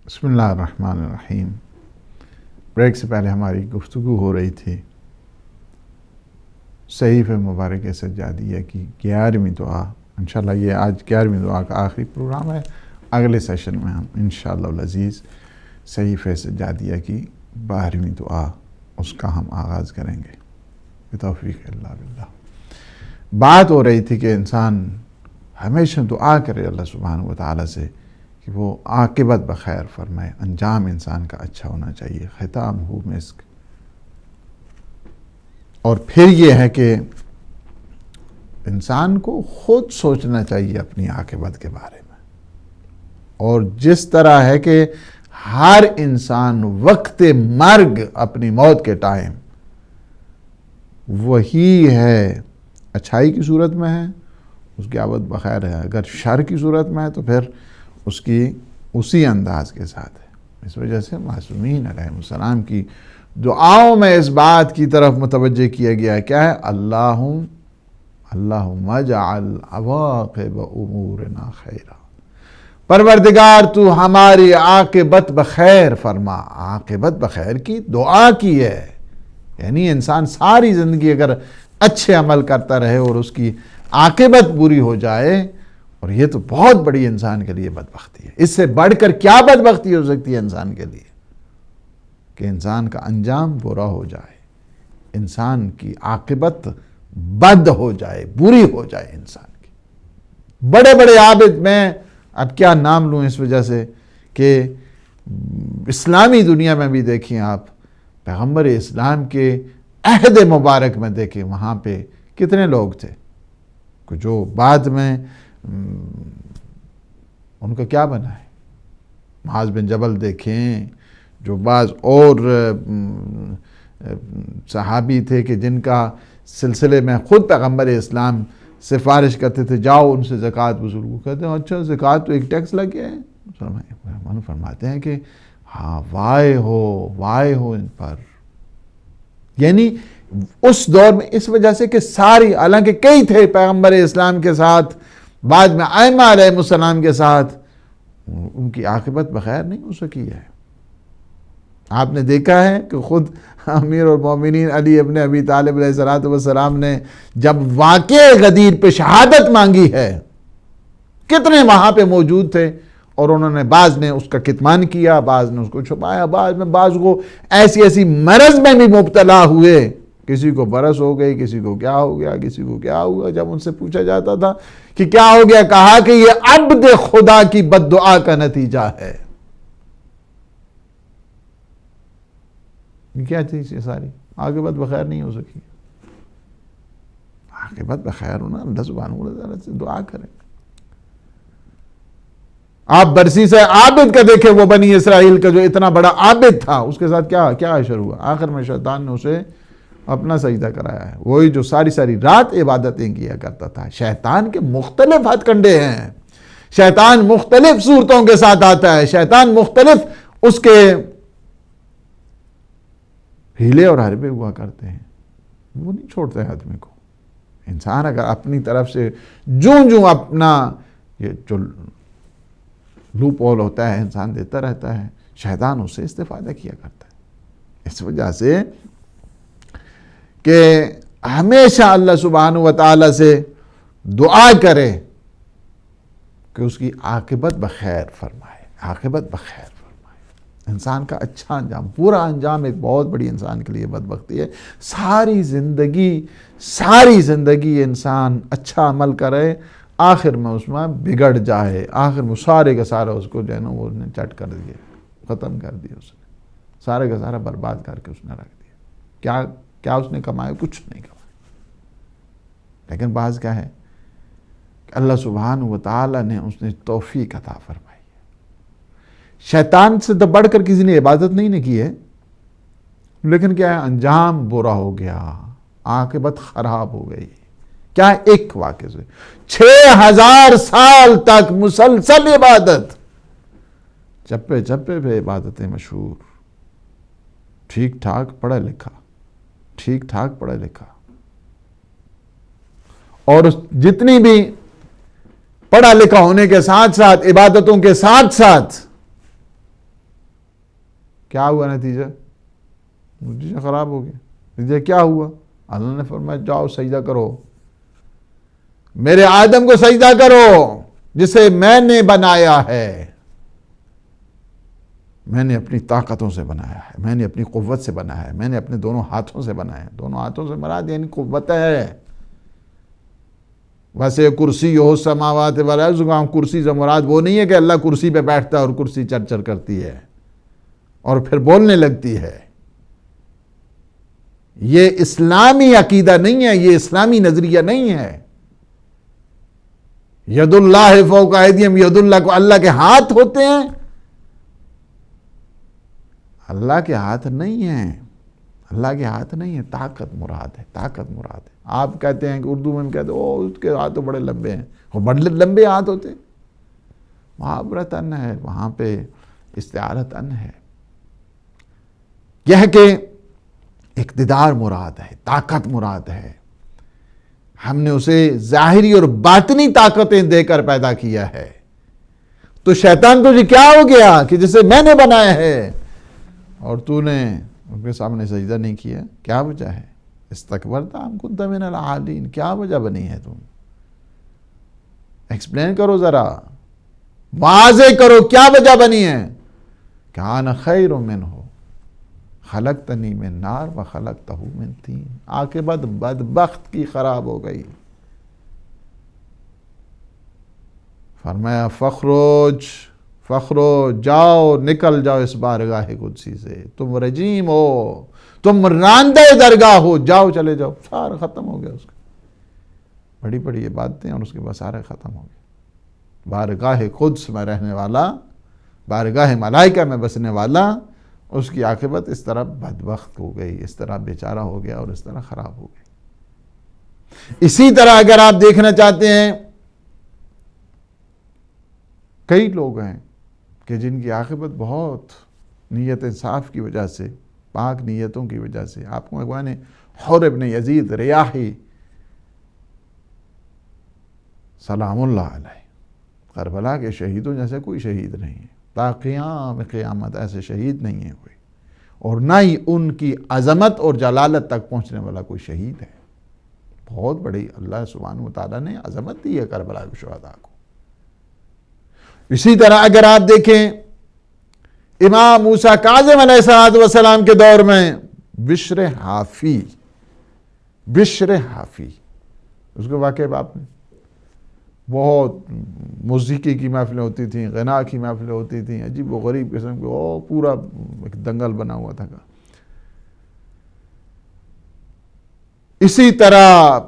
بسم اللہ الرحمن الرحیم۔ بریک سے پہلے ہماری گفتگو ہو رہی تھی صحیفہ مبارک سجادیہ کی 11ویں دعا۔ انشاءاللہ یہ آج 11ویں دعا کا آخری پروگرام ہے۔ اگلے سیشن میں ہم انشاءاللہ العزیز صحیفہ سجادیہ کی 12ویں دعا اس کا ہم آغاز کریں گے بتوفیق اللہ باللہ۔ بات ہو رہی تھی کہ انسان ہمیشہ دعا کرے اللہ سبحانہ وتعالی سے کہ وہ عاقبت بخیر فرمائے، انجام انسان کا اچھا ہونا چاہیے، ختام ہو مسک۔ اور پھر یہ ہے کہ انسان کو خود سوچنا چاہیے اپنی عاقبت کے بارے میں، اور جس طرح ہے کہ ہر انسان وقت مرگ اپنی موت کے ٹائم وہی ہے، اچھائی کی صورت میں ہے اس کی عاقبت بخیر ہے، اگر شر کی صورت میں ہے تو پھر اس کی اسی انداز کے ساتھ ہے۔ اس وجہ سے معصومین علیہ السلام کی دعاؤں میں اس بات کی طرف متوجہ کیا گیا ہے، کیا ہے؟ اللہم اجعل عواقب امورنا خیرا، پروردگار تو ہماری عاقبت بخیر فرما۔ عاقبت بخیر کی دعا کی ہے، یعنی انسان ساری زندگی اگر اچھے عمل کرتا رہے اور اس کی عاقبت بری ہو جائے، اور یہ تو بہت بڑی انسان کے لیے بدبختی ہے۔ اس سے بڑھ کر کیا بدبختی ہو سکتی ہے انسان کے لیے کہ انسان کا انجام برا ہو جائے، انسان کی عاقبت بد ہو جائے، بری ہو جائے انسان کی۔ بڑے بڑے عابد، میں اب کیا نام لوں اس وجہ سے کہ اسلامی دنیا میں بھی دیکھیں آپ، پیغمبر اسلام کے عہد مبارک میں دیکھیں، وہاں پہ کتنے لوگ تھے جو بعد میں ان کا کیا بنا ہے؟ معاذ بن جبل دیکھیں، جو بعض اور صحابی تھے کہ جن کا سلسلے میں خود پیغمبر اسلام سفارش کرتے تھے جاؤ ان سے زکوٰۃ وصول کو، کہتے ہیں اچھا زکوٰۃ تو ایک ٹیکس لگ گیا ہے۔ فرماتے ہیں کہ ہاں وائے ہو ان پر، یعنی اس دور میں اس وجہ سے کہ ساری، حالانکہ کئی تھے پیغمبر اسلام کے ساتھ، بعد میں ائمہ علیہ السلام کے ساتھ، ان کی عاقبت بخیر نہیں ہو سکی ہے۔ آپ نے دیکھا ہے کہ خود امیر المومنین علی ابن ابی طالب علیہ السلام نے جب واقع غدیر پہ شہادت مانگی ہے، کتنے وہاں پہ موجود تھے، اور انہوں نے بعض نے اس کا کتمان کیا، بعض نے اس کو چھپایا، بعض کو ایسی مرض میں بھی مبتلا ہوئے، کسی کو برس ہو گئی، کسی کو کیا ہو گیا، کسی کو کیا ہوا۔ جب ان سے پوچھا جاتا تھا کہ کیا ہو گیا، کہا کہ یہ عبد خدا کی بد دعا کا نتیجہ ہے۔ کیا چیز یہ ساری عاقبت بخیر نہیں ہو سکی؟ عاقبت بخیر ہونا اللہ سبحانہ وتعالی سے دعا کریں۔ آپ برسی سے عابد کا دیکھیں، وہ بنی اسرائیل کا جو اتنا بڑا عابد تھا، اس کے ساتھ کیا عشر ہوا؟ آخر میں شیطان نے اسے اپنا سجدہ کرایا ہے، وہی جو ساری رات عبادتیں کیا کرتا تھا۔ شیطان کے مختلف ہتھ کنڈے ہیں، شیطان مختلف صورتوں کے ساتھ آتا ہے، شیطان مختلف اس کے ہیلے اور حربے ہوا کرتے ہیں، وہ نہیں چھوڑتے آدمی کو۔ انسان اگر اپنی طرف سے جو اپنا یہ جو لوپ ہول ہوتا ہے انسان دیتا رہتا ہے، شیطان اس سے استفادہ کیا کرتا ہے۔ اس وجہ سے کہ ہمیشہ اللہ سبحانہ وتعالی سے دعا کرے کہ اس کی عاقبت بخیر فرمائے، عاقبت بخیر فرمائے، انسان کا اچھا انجام، پورا انجام ایک بہت بڑی انسان کے لیے بدبختی ہے۔ ساری زندگی انسان اچھا عمل کرے، آخر میں اس میں بگڑ جائے، آخر میں سارے کا سارا اس کو جو ہے نا وہ نے چٹ کر دیا، ختم کر دیا، اس نے سارے کا سارا برباد کر کے اس نے رکھ دیا۔ کیا اس نے کمایا؟ کچھ نہیں کمایا۔ لیکن بعض کیا ہے کہ اللہ سبحانہ وتعالی نے اس نے توفیق عطا فرمائی ہے۔ شیطان سے بڑھ کر کسی نے عبادت نہیں کی ہے، لیکن کیا ہے، انجام برا ہو گیا، عاقبت خراب ہو گئی۔ کیا ہے؟ ایک واقعے سے 6000 سال تک مسلسل عبادت، چپے پہ عبادتیں مشہور، ٹھیک ٹھاک پڑھا لکھا، اور جتنی بھی پڑھا لکھا ہونے کے ساتھ ساتھ، عبادتوں کے ساتھ ساتھ کیا ہوا نتیجہ؟ نتیجہ خراب ہو گیا. نتیجہ کیا ہوا؟ اللہ نے فرمایا جاؤ سجدہ کرو، میرے آدم کو سجدہ کرو جسے میں نے بنایا ہے. میں نے اپنی طاقتوں سے بنایا ہے، میں نے اپنی قوت سے بنایا ہے، میں نے اپنے دونوں ہاتھوں سے بنایا ہے. دونوں ہاتھوں سے مراد یعنی قوت ہے. ویسے کرسی ہو سماوات والارض، کرسی سے مراد وہ نہیں ہے کہ اللہ کرسی پہ بیٹھتا ہے اور کرسی چر چر کرتی ہے اور پھر بولنے لگتی ہے. یہ اسلامی عقیدہ نہیں ہے، یہ اسلامی نظریہ نہیں ہے. ید اللہ فوق ایدیہم، ید اللہ کو اللہ کے ہاتھ ہوتے ہیں؟ اللہ کے ہاتھ نہیں ہیں، اللہ کے ہاتھ نہیں ہے. طاقت مراد ہے، طاقت مراد ہے. آپ کہتے ہیں کہ اردو میں کہتے ہیں او اس کے ہاتھ تو بڑے لمبے ہیں، وہ بڑے لمبے ہاتھ ہوتے ہیں. محاورتاً ہے، وہاں پہ استعارتاً ہے. یہ کہ اقتدار مراد ہے، طاقت مراد ہے. ہم نے اسے ظاہری اور باطنی طاقتیں دے کر پیدا کیا ہے. تو شیطان تجھے کیا ہو گیا کہ جسے میں نے بنایا ہے اور تو نے ان کے سامنے سجدہ نہیں کیا؟ کیا وجہ ہے؟ استکبرت ام کنت من العالین، کیا وجہ بنی ہے؟ تم ایکسپلین کرو، ذرا واضح کرو کیا وجہ بنی ہے. کان خیر منہ خلقتنی من نار و خلقتہ من طین. عاقبت بدبخت کی خراب ہو گئی. فرمایا فخرو جاؤ، نکل جاؤ اس بارگاہ قدسی سے. تم رجیم ہو، تم راندہ درگاہ ہو، جاؤ چلے جاؤ. سارا ختم ہو گیا اس کا. بڑی بڑی یہ باتیں اور اس کے بعد سارے ختم ہو گئے. بارگاہ قدس میں رہنے والا، بارگاہ ملائکہ میں بسنے والا، اس کی عاقبت اس طرح بدبخت ہو گئی، اس طرح بیچارہ ہو گیا اور اس طرح خراب ہو گئی. اسی طرح اگر آپ دیکھنا چاہتے ہیں، کئی لوگ ہیں کہ جن کی عاقبت بہت نیت انصاف کی وجہ سے، پاک نیتوں کی وجہ سے. آپ کو اخوان حر ابن یزید ریاحی سلام اللہ علیہ، کربلا کے شہیدوں جیسے کوئی شہید نہیں ہے. تا قیام قیامت ایسے شہید نہیں ہے کوئی، اور نہ ہی ان کی عظمت اور جلالت تک پہنچنے والا کوئی شہید ہے. بہت بڑی اللہ سبحانہ وتعالیٰ نے عظمت دی ہے کربلا کے شہداء کو. اسی طرح اگر آپ دیکھیں امام موسیٰ کاظم علیہ السلام کے دور میں بشر حافی، اس کے واقعے آپ نے بہت موسیقی کی محفلیں ہوتی تھیں، غنا کی محفلیں ہوتی تھیں، عجیب و غریب قسم کے، پورا ایک دنگل بنا ہوا تھا. اسی طرح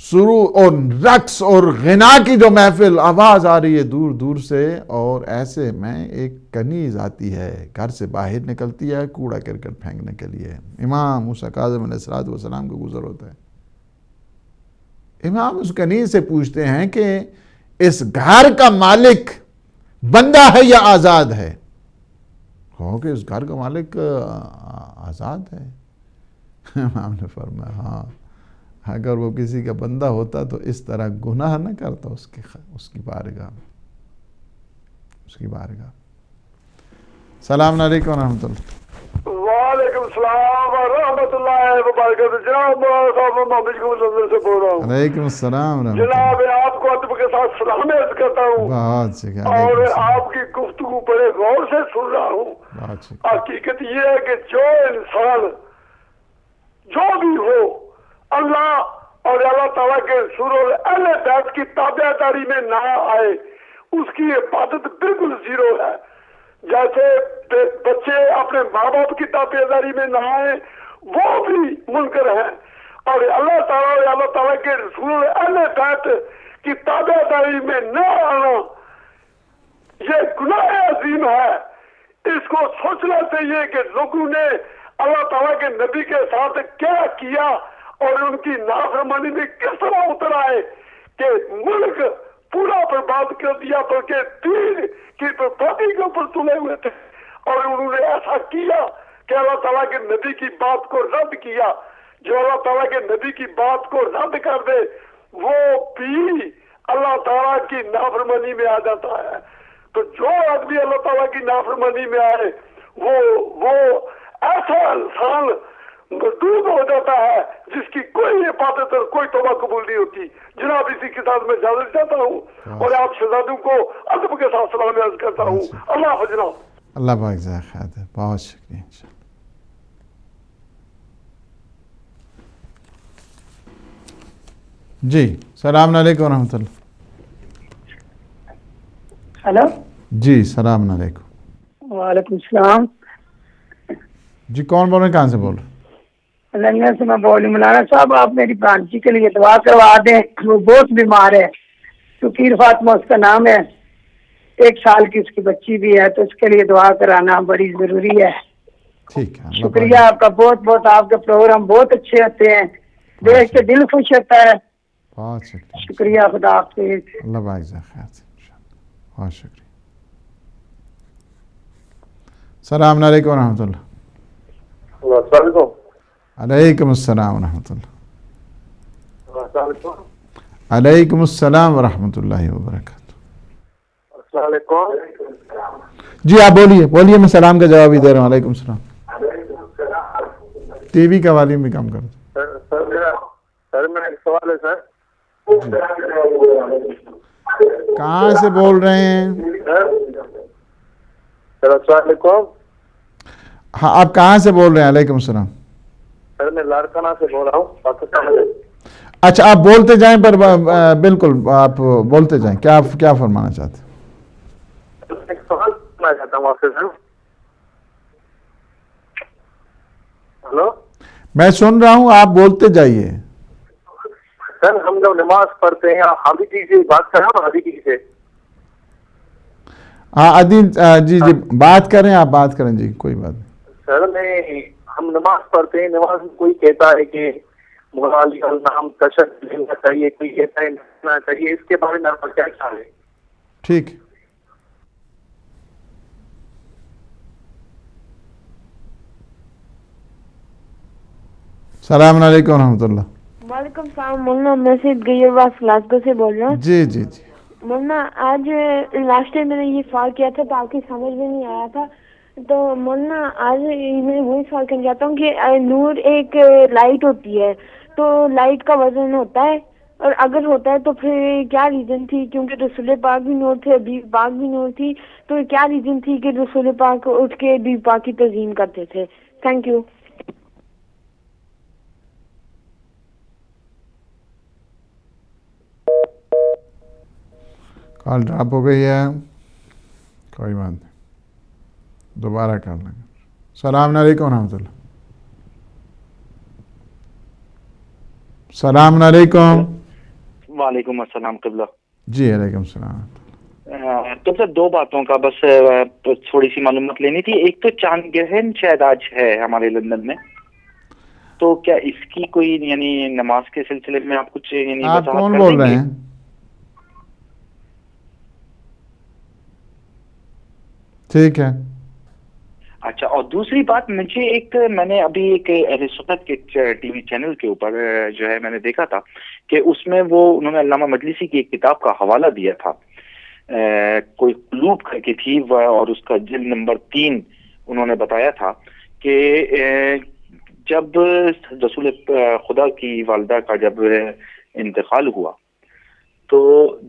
سرو اور رقص اور غنا کی جو محفل، آواز آ رہی ہے دور دور سے، اور ایسے میں ایک کنیز آتی ہے، گھر سے باہر نکلتی ہے کوڑا کرکٹ پھینکنے کے لیے. امام موسیٰ کاظم علیہ السلام کو گزر ہوتا ہے. امام اس کنیز سے پوچھتے ہیں کہ اس گھر کا مالک بندہ ہے یا آزاد ہے؟ کہو کہ اس گھر کا مالک آزاد ہے. امام نے فرمایا ہاں، اگر وہ کسی کا بندہ ہوتا تو اس طرح گناہ نہ کرتا اس کی بارگاہ. السلام علیکم ورحمۃ اللہ. وعلیکم السلام ورحمۃ اللہ وبرکاتہ. جناب محمد کو سے بول رہا ہوں. علیکم السلام ورحمۃ اللہ. جناب آپ کو ادب کے ساتھ سلام عرض کرتا ہوں، بہت شکریہ. اور آپ کی گفتگو بڑے غور سے سن رہا ہوں. حقیقت یہ ہے کہ جو انسان جو بھی ہو اللہ اور اللہ تعالیٰ کے رسول اور اہل بیت کی تابع داری میں نہ آئے، اس کی عبادت بالکل زیرو ہے. جیسے بچے اپنے ماں باپ کی تابع داری میں نہ آئے، وہ بھی منکر ہیں. اور اللہ تعالیٰ اور اللہ تعالیٰ کے رسول اور اہل بیت کی تابع داری میں نہ آنا یہ گناہ عظیم ہے. اس کو سوچنا چاہیے کہ لوگوں نے اللہ تعالیٰ کے نبی کے ساتھ کیا کیا اور ان کی نافرمانی میں کس طرح اتر آئے کہ ملک پورا برباد کر دیا، بلکہ دین کی بربادی کے اوپر تلے ہوئے تھے. اور انہوں نے ایسا کیا کہ اللہ تعالیٰ کے نبی کی بات کو رد کیا. جو اللہ تعالیٰ کے نبی کی بات کو رد کر دے وہ بھی اللہ تعالیٰ کی نافرمانی میں آ جاتا ہے. تو جو آدمی اللہ تعالیٰ کی نافرمانی میں آئے وہ ایسا انسان مردود ہو جاتا ہے جس کی کوئی عبادت اور کوئی توبہ قبول نہیں ہوتی. جناب اسی کے ساتھ میں اجازت چاہتا ہوں اور آپ شہزادوں کو ادب کے ساتھ سلام عرض کرتا ہوں. اللہ حافظ جناب. اللہ پاک جزاک خیر. بہت شکریہ. جی السلام علیکم ورحمۃ اللہ. ہلو. جی السلام علیکم. وعلیکم السلام. جی کون بول رہے ہیں, کہاں سے بول رہے ہیں؟ لندن سے میں بول رہی ہوں. مولانا صاحب آپ میری بانجی کے لیے دعا کروا دیں, وہ بہت بیمار ہے. شکیر فاطمہ اس کا نام ہے, 1 سال کی اس کی بچی بھی ہے, تو اس کے لیے دعا کرانا بڑی ضروری ہے. ٹھیک ہے. شکریہ آپ کا بہت بہت. آپ کے پروگرام بہت اچھے ہوتے ہیں, دیکھ کے دل خوش ہوتا ہے. بہت شکریہ. شکریہ. خدا حافظ. اللہ پاک جزاک خیر. بہت شکریہ. السلام علیکم ورحمۃ اللہ. السلام علیکم. علیکم السلام ورحمۃ اللہ. السلام علیکم. علیکم السلام ورحمۃ اللہ وبرکاتہ. السلام علیکم. جی آپ بولیے میں سلام کا جواب ہی دے رہا ہوں. علیکم السلام. ٹی وی کا والیوم بھی کم کر دو. سر میرا ایک سوال ہے سر. کہاں سے بول رہے ہیں؟ سر السلام علیکم. ہاں آپ کہاں سے بول رہے ہیں؟ علیکم السلام. سر میں لاڑکانہ سے بول رہا ہوں, پاکستان سے. اچھا آپ بولتے جائیں, پر بالکل آپ بولتے جائیں. کیا فرمانا چاہتے ہیں؟ ایک سوال کرنا چاہتا ہوں آپ سے سر. ہلو. میں سن رہا ہوں, آپ بولتے جائیے. سر ہم جب نماز پڑھتے ہیں حاجی جی سے بات کر رہا ہوں. حاجی جی سے. ہاں عدین جی بات کریں, آپ بات کریں. جی کوئی بات نہیں. سر ہم نماز پڑھتے ہیں, نماز میں کوئی کہتا ہے کہ مولا علی کا نام تشدد لینا چاہیے, کوئی کہتا ہے لینا چاہیے. اس کے بارے میں آپ کا کیا خیال ہے؟ ٹھیک. السلام علیکم ورحمۃ اللہ. وعلیکم السلام. مولانا میں سید غیرواس گلاسگو سے بول رہا ہوں. جی جی جی. مولانا آج لاسٹ ٹائم میں نے یہ سوال کیا تھا تو آپ کی سمجھ میں نہیں آیا تھا, تو مولانا آج میں وہی سوال کرنا چاہتا ہوں کہ نور ایک لائٹ ہوتی ہے, تو لائٹ کا وزن ہوتا ہے, اور اگر ہوتا ہے تو پھر کیا ریزن تھی؟ کیونکہ رسول پاک بھی نور تھے, بی پاک بھی نور تھی, تو کیا ریزن تھی کہ رسول پاک اٹھ کے بی پاک کی تعظیم کرتے تھے؟ Thank you. کال ڈراپ ہو گئی ہے, کوئی بات نہیں, دوبارہ کر لیں گے. السلام علیکم ورحمۃ اللہ. السلام علیکم. وعلیکم السلام قبلہ. جی علیکم السلام. تو سر 2 باتوں کا بس تھوڑی سی معلومات لینی تھی. ایک تو چاند گرہن شاید آج ہے ہمارے لندن میں, تو کیا اس کی کوئی یعنی نماز کے سلسلے میں آپ کچھ یعنی آپ کون بول رہے ہیں؟ ٹھیک ہے. اچھا, اور دوسری بات میں نے ابھی ایک اہل سنت کے ٹی وی چینل کے اوپر جو ہے میں نے دیکھا تھا کہ اس میں انہوں نے علامہ مجلسی کی ایک کتاب کا حوالہ دیا تھا, کوئی قلوب کر کے تھی, اور اس کا جلد نمبر 3 انہوں نے بتایا تھا کہ جب رسول خدا کی والدہ کا جب انتقال ہوا تو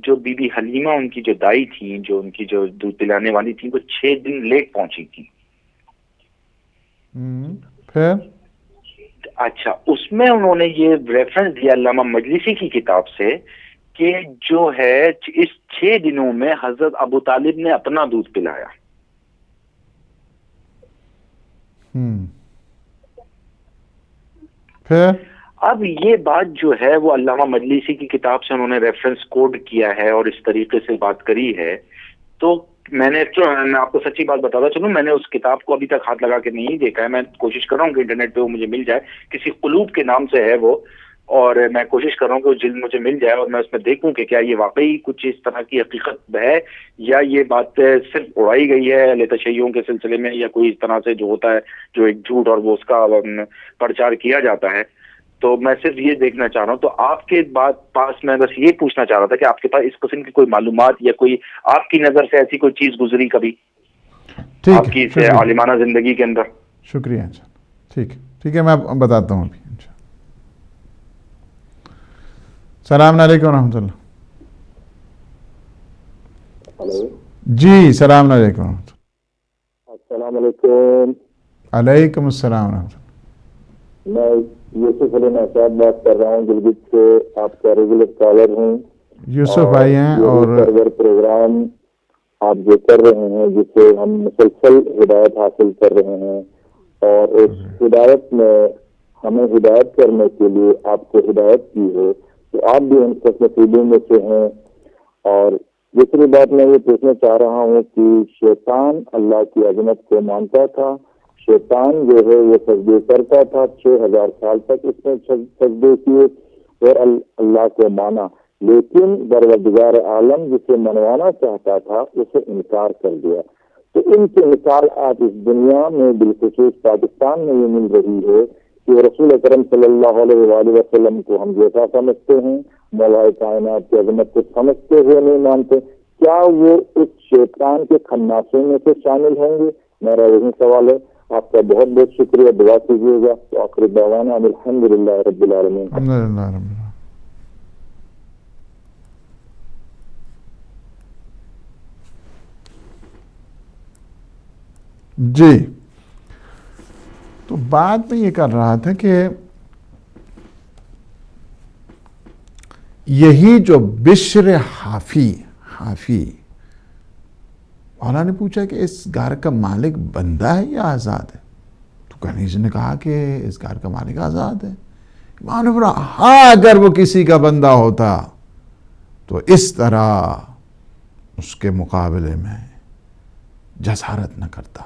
جو بی بی حلیمہ ان کی جو دائی تھیں, جو ان کی جو دودھ پلانے والی تھی, وہ 6 دن لیٹ پہنچی تھی. پھر اچھا, اس میں انہوں نے یہ ریفرنس دیا علامہ مجلسی کی کتاب سے کہ جو ہے اس 6 دنوں میں حضرت ابو طالب نے اپنا دودھ پلایا. پھر اب یہ بات جو ہے وہ علامہ مجلسی کی کتاب سے انہوں نے ریفرنس کوڈ کیا ہے اور اس طریقے سے بات کری ہے. تو میں آپ کو سچی بات بتاتا چلوں, میں نے اس کتاب کو ابھی تک ہاتھ لگا کے نہیں دیکھا ہے. میں کوشش کر رہا ہوں کہ انٹرنیٹ پہ وہ مجھے مل جائے, کسی قلوب کے نام سے ہے وہ, اور میں کوشش کر رہا ہوں کہ وہ جلد مجھے مل جائے اور میں اس میں دیکھوں کہ کیا یہ واقعی کچھ اس طرح کی حقیقت ہے یا یہ بات صرف اڑائی گئی ہے اہل تشیعوں کے سلسلے میں, یا کوئی اس طرح سے جو ہوتا ہے جو ایک جھوٹ اور وہ اس کا پرچار کیا جاتا ہے. تو میں صرف یہ دیکھنا چاہ رہا ہوں. تو آپ کے پاس میں بس یہ پوچھنا چاہ رہا تھا کہ آپ کے پاس اس قسم کی کوئی معلومات یا کوئی آپ کی نظر سے ایسی کوئی چیز گزری کبھی؟ آپ کی اس عالمانہ زندگی کے اندر. شکریہ انشاءاللہ. ٹھیک ہے میں بتاتا ہوں ابھی انشاءاللہ. السلام علیکم ورحمۃ اللہ. جی السلام علیکم ورحمۃ اللہ. السلام علیکم. علیکم السلام ورحمۃ اللہ. میں یوسف علی نشاد بات کر رہا ہوں گلگت سے. آپ کا ریگولر کالر ہوں. یوسف بھائی ہیں اور پروگرام آپ جو کر رہے ہیں جس سے ہم مسلسل ہدایت حاصل کر رہے ہیں اور اس ہدایت میں ہمیں ہدایت کرنے کے لیے آپ کو ہدایت کی ہے تو آپ بھی ان خوش نصیبوں میں سے ہیں. اور دوسری بات میں یہ پوچھنا چاہ رہا ہوں کہ شیطان اللہ کی عظمت کو مانتا تھا. شیطان جو ہے وہ سجدے کرتا تھا 6000 سال تک اس نے سجدے کیے اور اللہ کو مانا, لیکن پروردگار عالم جسے منوانا چاہتا تھا اسے انکار کر دیا. تو ان کے مثال آج اس دنیا میں بالخصوص پاکستان میں یہ مل رہی ہے کہ رسول اکرم صلی اللہ علیہ وآلہ وسلم کو ہم جیسا سمجھتے ہیں, مولا کائنات کی عظمت کو سمجھتے ہوئے نہیں مانتے. کیا وہ اس شیطان کے خناسوں میں سے شامل ہوں گے؟ میرا یہی سوال ہے. آپ کا بہت بہت شکریہ, دعا کیجیے گا. آخر دعوانا الحمدللہ رب العالمین. الحمدللہ رب العالمین. جی تو بات میں یہ کر رہا تھا کہ یہی جو بشر حافی مولا نے پوچھا کہ اس گھر کا مالک بندہ ہے یا آزاد ہے؟ تو کنیز نے کہا کہ اس گھر کا مالک آزاد ہے. امام نے بولا ہاں اگر وہ کسی کا بندہ ہوتا تو اس طرح اس کے مقابلے میں جسارت نہ کرتا,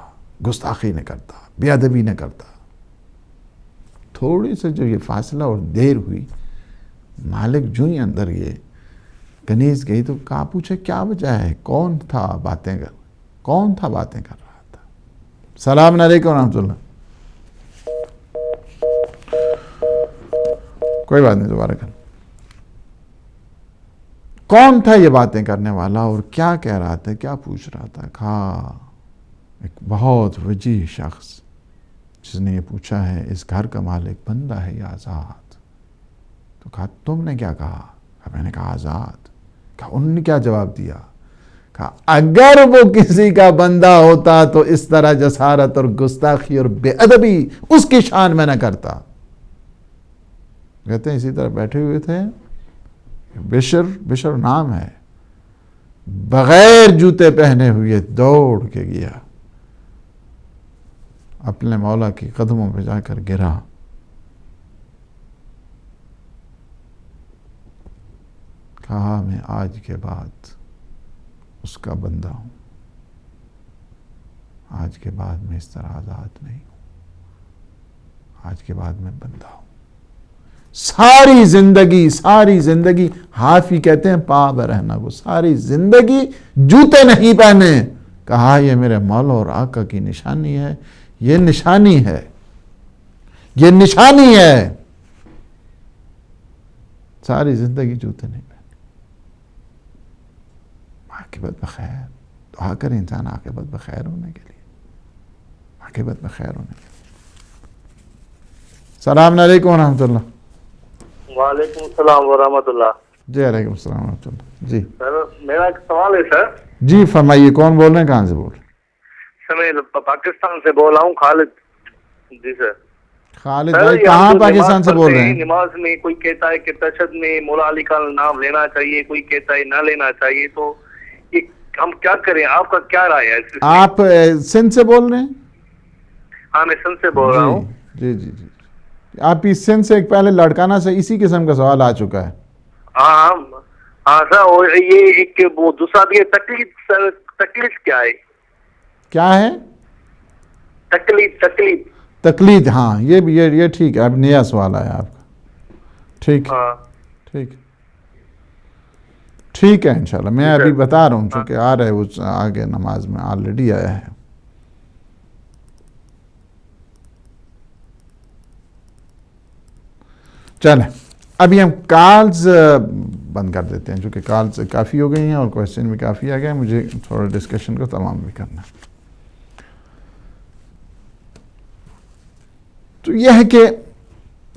گستاخی نہ کرتا, بے ادبی نہ کرتا. تھوڑی سے جو یہ فاصلہ اور دیر ہوئی, مالک جو ہی اندر یہ کنیز گئی تو کہا پوچھا کیا وجہ ہے, کون تھا باتیں کر رہا تھا. السلام علیکم ورحمۃ اللہ. کوئی بات نہیں, دوبارہ کر. کون تھا یہ باتیں کرنے والا اور کیا کہہ رہا تھا, کیا پوچھ رہا تھا؟ کہا ایک بہت وجیح شخص جس نے یہ پوچھا ہے اس گھر کا مالک بندہ ہے یا آزاد. تو کہا تم نے کیا کہا؟ میں نے کہا آزاد. کہا انہوں نے کیا جواب دیا؟ کہا اگر وہ کسی کا بندہ ہوتا تو اس طرح جسارت اور گستاخی اور بے ادبی اس کی شان میں نہ کرتا. کہتے ہیں اسی طرح بیٹھے ہوئے تھے, بشر نام ہے, بغیر جوتے پہنے ہوئے دوڑ کے گیا, اپنے مولا کی قدموں پہ جا کر گرا. کہا میں آج کے بعد اس کا بندہ ہوں, آج کے بعد میں اس طرح آزاد نہیں ہوں, آج کے بعد میں بندہ ہوں. ساری زندگی حافی کہتے ہیں پا برہنہ کو, ساری زندگی جوتے نہیں پہنے. کہا یہ میرے مولا اور آقا کی نشانی ہے, یہ نشانی ہے. ساری زندگی جوتے نہیں پہنے. عاقبت بخیر. دعا کرے انسان عاقبت بخیر ہونے کے لیے, عاقبت بخیر ہونے کے لیے. السلام علیکم ورحمۃ اللہ. وعلیکم السلام ورحمۃ اللہ. جی علیکم السلام ورحمۃ اللہ. جی سر میرا ایک سوال ہے سر. جی فرمائیے, کون بول رہے ہیں, کہاں سے بول رہے ہیں؟ سر میں پاکستان سے بول رہا ہوں, خالد. جی سر. خالد بھائی کہاں پاکستان سے بول رہے ہیں؟ نماز میں کوئی کہتا ہے کہ تشہد میں مولا علی کا نام لینا چاہیے, کوئی کہتا ہے نہ لینا چاہیے, تو ہم کیا کریں؟ آپ کا کیا رائے ہے؟ آپ سندھ سے بول رہے ہیں؟ ہاں میں سندھ سے بول رہا ہوں. جی جی جی. آپ کی سندھ سے ایک پہلے لڑکانہ سے اسی قسم کا سوال آ چکا ہے. ہاں سر. اور یہ ایک وہ دوسرا بھی ہے, تکلیف کیا ہے؟ کیا ہے تقلید؟ ہاں یہ بھی یہ ٹھیک ہے. اب نیا سوال آیا آپ کا. ٹھیک ہے انشاءاللہ. میں ابھی بتا رہا ہوں چونکہ آ رہا ہے وہ آگے نماز میں آلریڈی آیا ہے. چلیں ابھی ہم کالز بند کر دیتے ہیں چونکہ کالز کافی ہو گئی ہیں اور کوشچن بھی کافی آ گئے. مجھے تھوڑا ڈسکشن کو تمام بھی کرنا ہے. تو یہ ہے کہ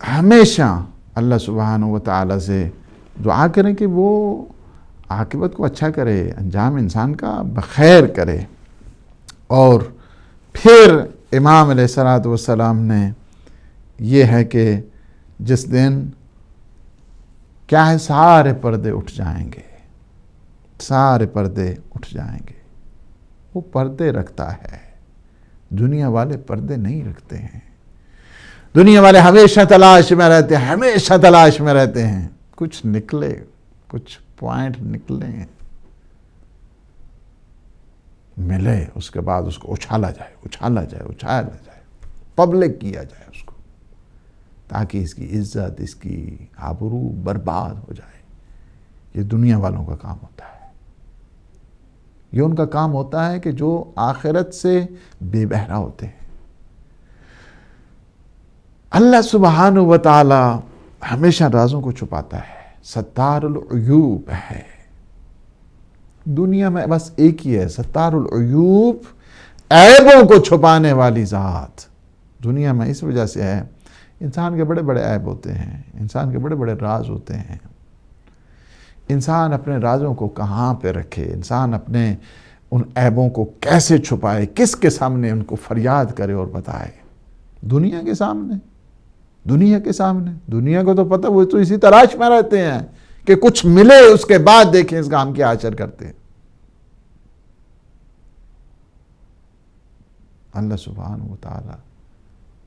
ہمیشہ اللہ سبحانہ و تعالیٰ سے دعا کریں کہ وہ عاقبت کو اچھا کرے، انجام انسان کا بخیر کرے. اور پھر امام علیہ السلام نے یہ ہے کہ جس دن کیا ہے، سارے پردے اٹھ جائیں گے، سارے پردے اٹھ جائیں گے. وہ پردے رکھتا ہے، دنیا والے پردے نہیں رکھتے ہیں. دنیا والے ہمیشہ تلاش میں رہتے ہیں، ہمیشہ تلاش میں رہتے ہیں. کچھ نکلے، کچھ پوائنٹ نکلے، ملے، اس کے بعد اس کو اچھالا جائے، اچھالا جائے، اچھالا جائے، پبلک کیا جائے اس کو، تاکہ اس کی عزت، اس کی آبرو برباد ہو جائے. یہ دنیا والوں کا کام ہوتا ہے. یہ ان کا کام ہوتا ہے کہ جو آخرت سے بے بہرا ہوتے ہیں. اللہ سبحانہ و تعالی ہمیشہ رازوں کو چھپاتا ہے، ستار العیوب ہے. دنیا میں بس ایک ہی ہے، ستار العیوب، عیبوں کو چھپانے والی ذات. دنیا میں اس وجہ سے ہے، انسان کے بڑے بڑے عیب ہوتے ہیں، انسان کے بڑے بڑے راز ہوتے ہیں. انسان اپنے رازوں کو کہاں پہ رکھے، انسان اپنے ان عیبوں کو کیسے چھپائے، کس کے سامنے ان کو فریاد کرے اور بتائے. دنیا کے سامنے، دنیا کے سامنے. دنیا کو تو پتہ، وہ تو اسی تلاش میں رہتے ہیں کہ کچھ ملے، اس کے بعد دیکھیں اس کا ہم کیا اثر کرتے ہیں. اللہ سبحانہ و تعالی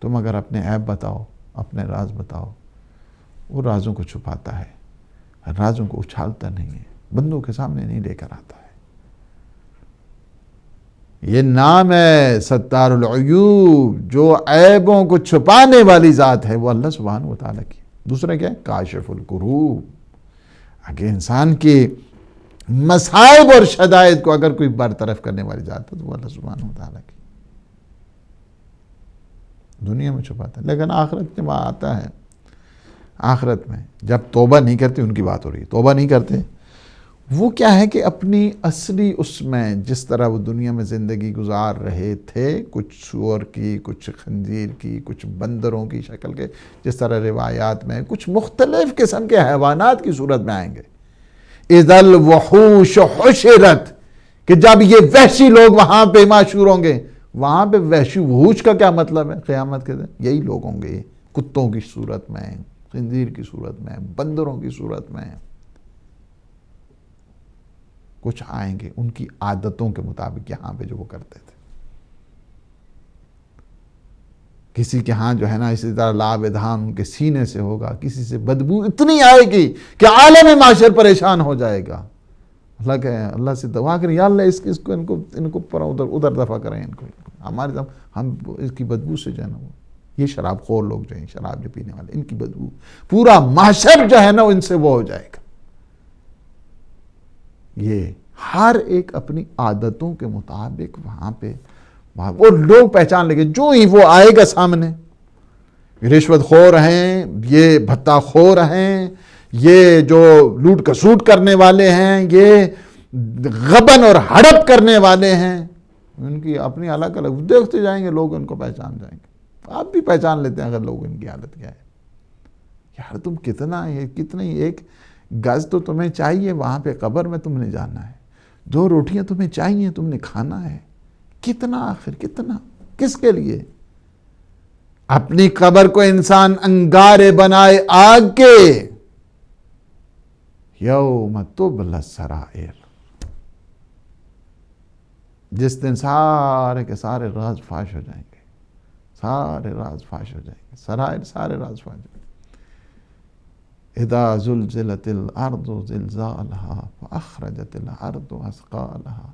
تم اگر اپنے عیب بتاؤ، اپنے راز بتاؤ، وہ رازوں کو چھپاتا ہے، رازوں کو اچھالتا نہیں ہے، بندوں کے سامنے نہیں لے کر آتا ہے. یہ نام ہے ستار العیوب. جو عیبوں کو چھپانے والی ذات ہے وہ اللہ سبحانہ و تعالیٰ کی. دوسرا کیا ہے؟ کاشف الکروب. اگر انسان کے مصائب اور شدائد کو اگر کوئی برطرف کرنے والی ذات ہے تو وہ اللہ سبحانہ و تعالیٰ کی. دنیا میں چھپاتا ہے، لیکن آخرت جب آتا ہے، آخرت میں جب توبہ نہیں کرتے، ان کی بات ہو رہی ہے، توبہ نہیں کرتے، وہ کیا ہے کہ اپنی اصلی اس میں جس طرح وہ دنیا میں زندگی گزار رہے تھے، کچھ سور کی، کچھ خنزیر کی، کچھ بندروں کی شکل کے، جس طرح روایات میں کچھ مختلف قسم کے حیوانات کی صورت میں آئیں گے. اِذَا الْوُحُوشُ حُشِرَتْ، کہ جب یہ وحشی لوگ وہاں پہ معشور ہوں گے. وہاں پہ وحشی وحوش کا کیا مطلب ہے؟ قیامت کے دن یہی لوگ ہوں گے، کتوں کی صورت میں، خنزیر کی صورت میں، بندروں کی صورت میں. کچھ آئیں گے ان کی عادتوں کے مطابق یہاں پہ جو وہ کرتے تھے. کسی کے ہاں جو ہے نا اسی طرح لعاب دھان ان کے سینے سے ہوگا، کسی سے بدبو اتنی آئے گی کہ عالم معاشر پریشان ہو جائے گا. اللہ سے دعا کریں، یا اللہ ان کو ادھر دفع کریں، ان کو ہمارے ہم اس کی بدبو سے جو ہے نا، یہ شراب خور لوگ جو ہیں، شراب جو پینے والے، ان کی بدبو پورا معاشر جو ہے نا ان سے وہ ہو جائے گا. یہ ہر ایک اپنی عادتوں کے مطابق وہاں پہ وہ لوگ پہچان لیں گے. جو ہی وہ آئے گا سامنے، رشوت خور ہیں، یہ بھتہ خور ہیں، یہ جو لوٹ کسوٹ کرنے والے ہیں، یہ غبن اور ہڑپ کرنے والے ہیں، ان کی اپنی الگ الگ دیکھتے جائیں گے، لوگ ان کو پہچان جائیں گے. آپ بھی پہچان لیتے ہیں اگر لوگ ان کی حالت کیا ہے. یار تم کتنی ایک گز تو تمہیں چاہیے، وہاں پہ قبر میں تم نے جانا ہے، 2 روٹیاں تمہیں چاہیے، تم نے کھانا ہے. کتنا آخر، کتنا، کس کے لیے؟ اپنی قبر کو انسان انگارے بنائے آگ کے. یوم تبلی السرائر، جس دن سارے کے سارے راز فاش ہو جائیں گے، سارے راز فاش ہو جائیں گے، سرائر سارے راز فاش ہو جائیں گے. اذا زلزلت الارض زلزالها فاخرجت الارض اثقالها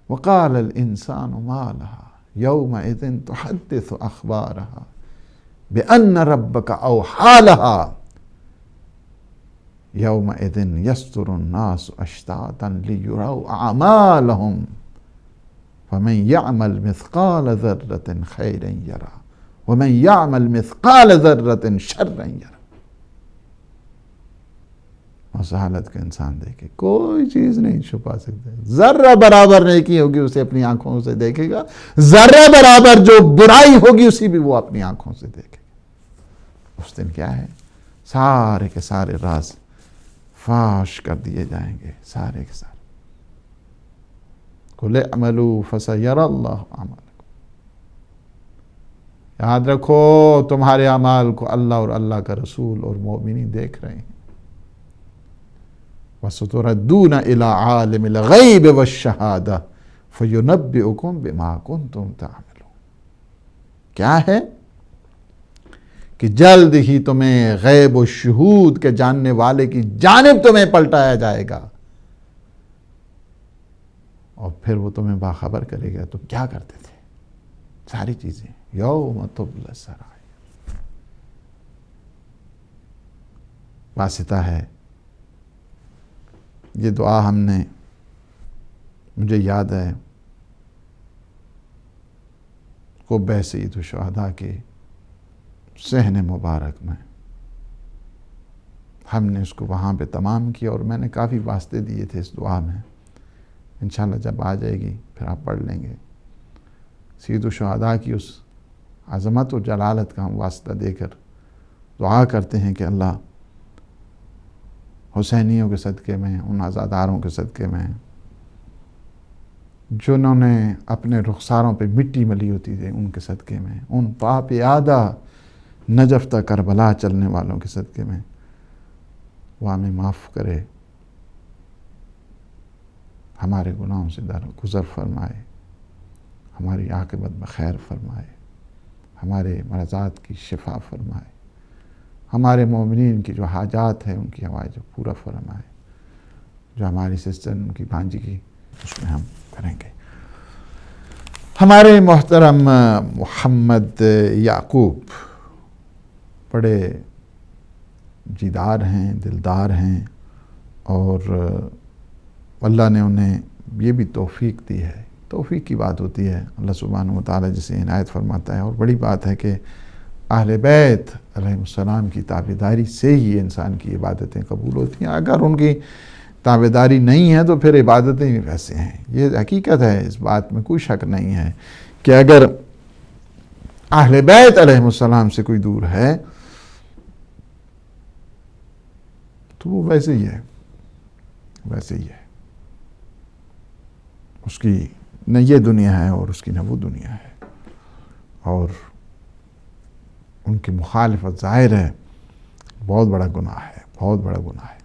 وقال الانسان ما لها يومئذ تحدث اخبارها بان ربك اوحى لها يومئذ يصدر الناس اشتاتا ليروا اعمالهم فمن يعمل مثقال ذرة خيرا يره ومن يعمل مثقال ذرة شرا يره. اس حالت کا انسان دیکھے، کوئی چیز نہیں چھپا سکتے. ذرہ برابر نیکی ہوگی اسے اپنی آنکھوں سے دیکھے گا، ذرہ برابر جو برائی ہوگی اسی بھی وہ اپنی آنکھوں سے دیکھے گا. اس دن کیا ہے، سارے کے سارے راز فاش کر دیے جائیں گے، سارے کے سارے. قُلِ اعْمَلُوا فَسَيَرَى اللَّهُ أَعْمَالَكُمْ. یاد رکھو تمہارے اعمال کو اللہ اور اللہ کا رسول اور مومنین دیکھ رہے ہیں. وَسَتُرَدُّونَ إِلَىٰ عَالِمِ الْغَيْبِ وَالشَّهَادَةِ فَيُنَبِّئُكُم بِمَا كُنتُمْ تَعْمَلُونَ. کیا ہے کہ جلد ہی تمہیں غیب و شہود کے جاننے والے کی جانب تمہیں پلٹایا جائے گا، اور پھر وہ تمہیں باخبر کرے گا تم کیا کرتے تھے. ساری چیزیں یوم تبلی السرائر. واسطہ ہے یہ دعا ہم نے، مجھے یاد ہے قبہ سید الشہداء کے صحن مبارک میں ہم نے اس کو وہاں پہ تمام کیا، اور میں نے کافی واسطے دیے تھے اس دعا میں. انشاءاللہ جب آ جائے گی پھر آپ پڑھ لیں گے. سید الشہداء کی اس عظمت و جلالت کا ہم واسطہ دے کر دعا کرتے ہیں کہ اللہ حسینیوں کے صدقے میں، ان عزاداروں کے صدقے میں جنہوں نے اپنے رخساروں پہ مٹی ملی ہوتی تھی، ان کے صدقے میں، ان پاپ یادہ نجف تا کربلا چلنے والوں کے صدقے میں وہ ہمیں معاف کرے، ہمارے گناہوں سے درگزر فرمائے، ہماری عاقبت میں خیر فرمائے، ہمارے مرضات کی شفا فرمائے، ہمارے مومنین کی جو حاجات ہیں ان کی حوائج پورا فرمائے. جو ہماری سسٹر ان کی بھانجی کی اس میں ہم کریں گے. ہمارے محترم محمد یعقوب بڑے جیدار ہیں، دلدار ہیں، اور اللہ نے انہیں یہ بھی توفیق دی ہے. توفیق کی بات ہوتی ہے، اللہ سبحانہ و تعالیٰ جسے عنایت فرماتا ہے، اور بڑی بات ہے کہ اہل بیت علیہ السلام کی تابعداری سے ہی انسان کی عبادتیں قبول ہوتی ہیں. اگر ان کی تابعداری نہیں ہے تو پھر عبادتیں بھی ویسے ہیں. یہ حقیقت ہے، اس بات میں کوئی شک نہیں ہے کہ اگر اہل بیت علیہ السلام سے کوئی دور ہے تو وہ ویسے ہی ہے، ویسے ہی ہے. اس کی نہ یہ دنیا ہے اور اس کی نہ وہ دنیا ہے، اور ان کی مخالفت ظاہر ہے بہت بڑا گناہ ہے، بہت بڑا گناہ ہے.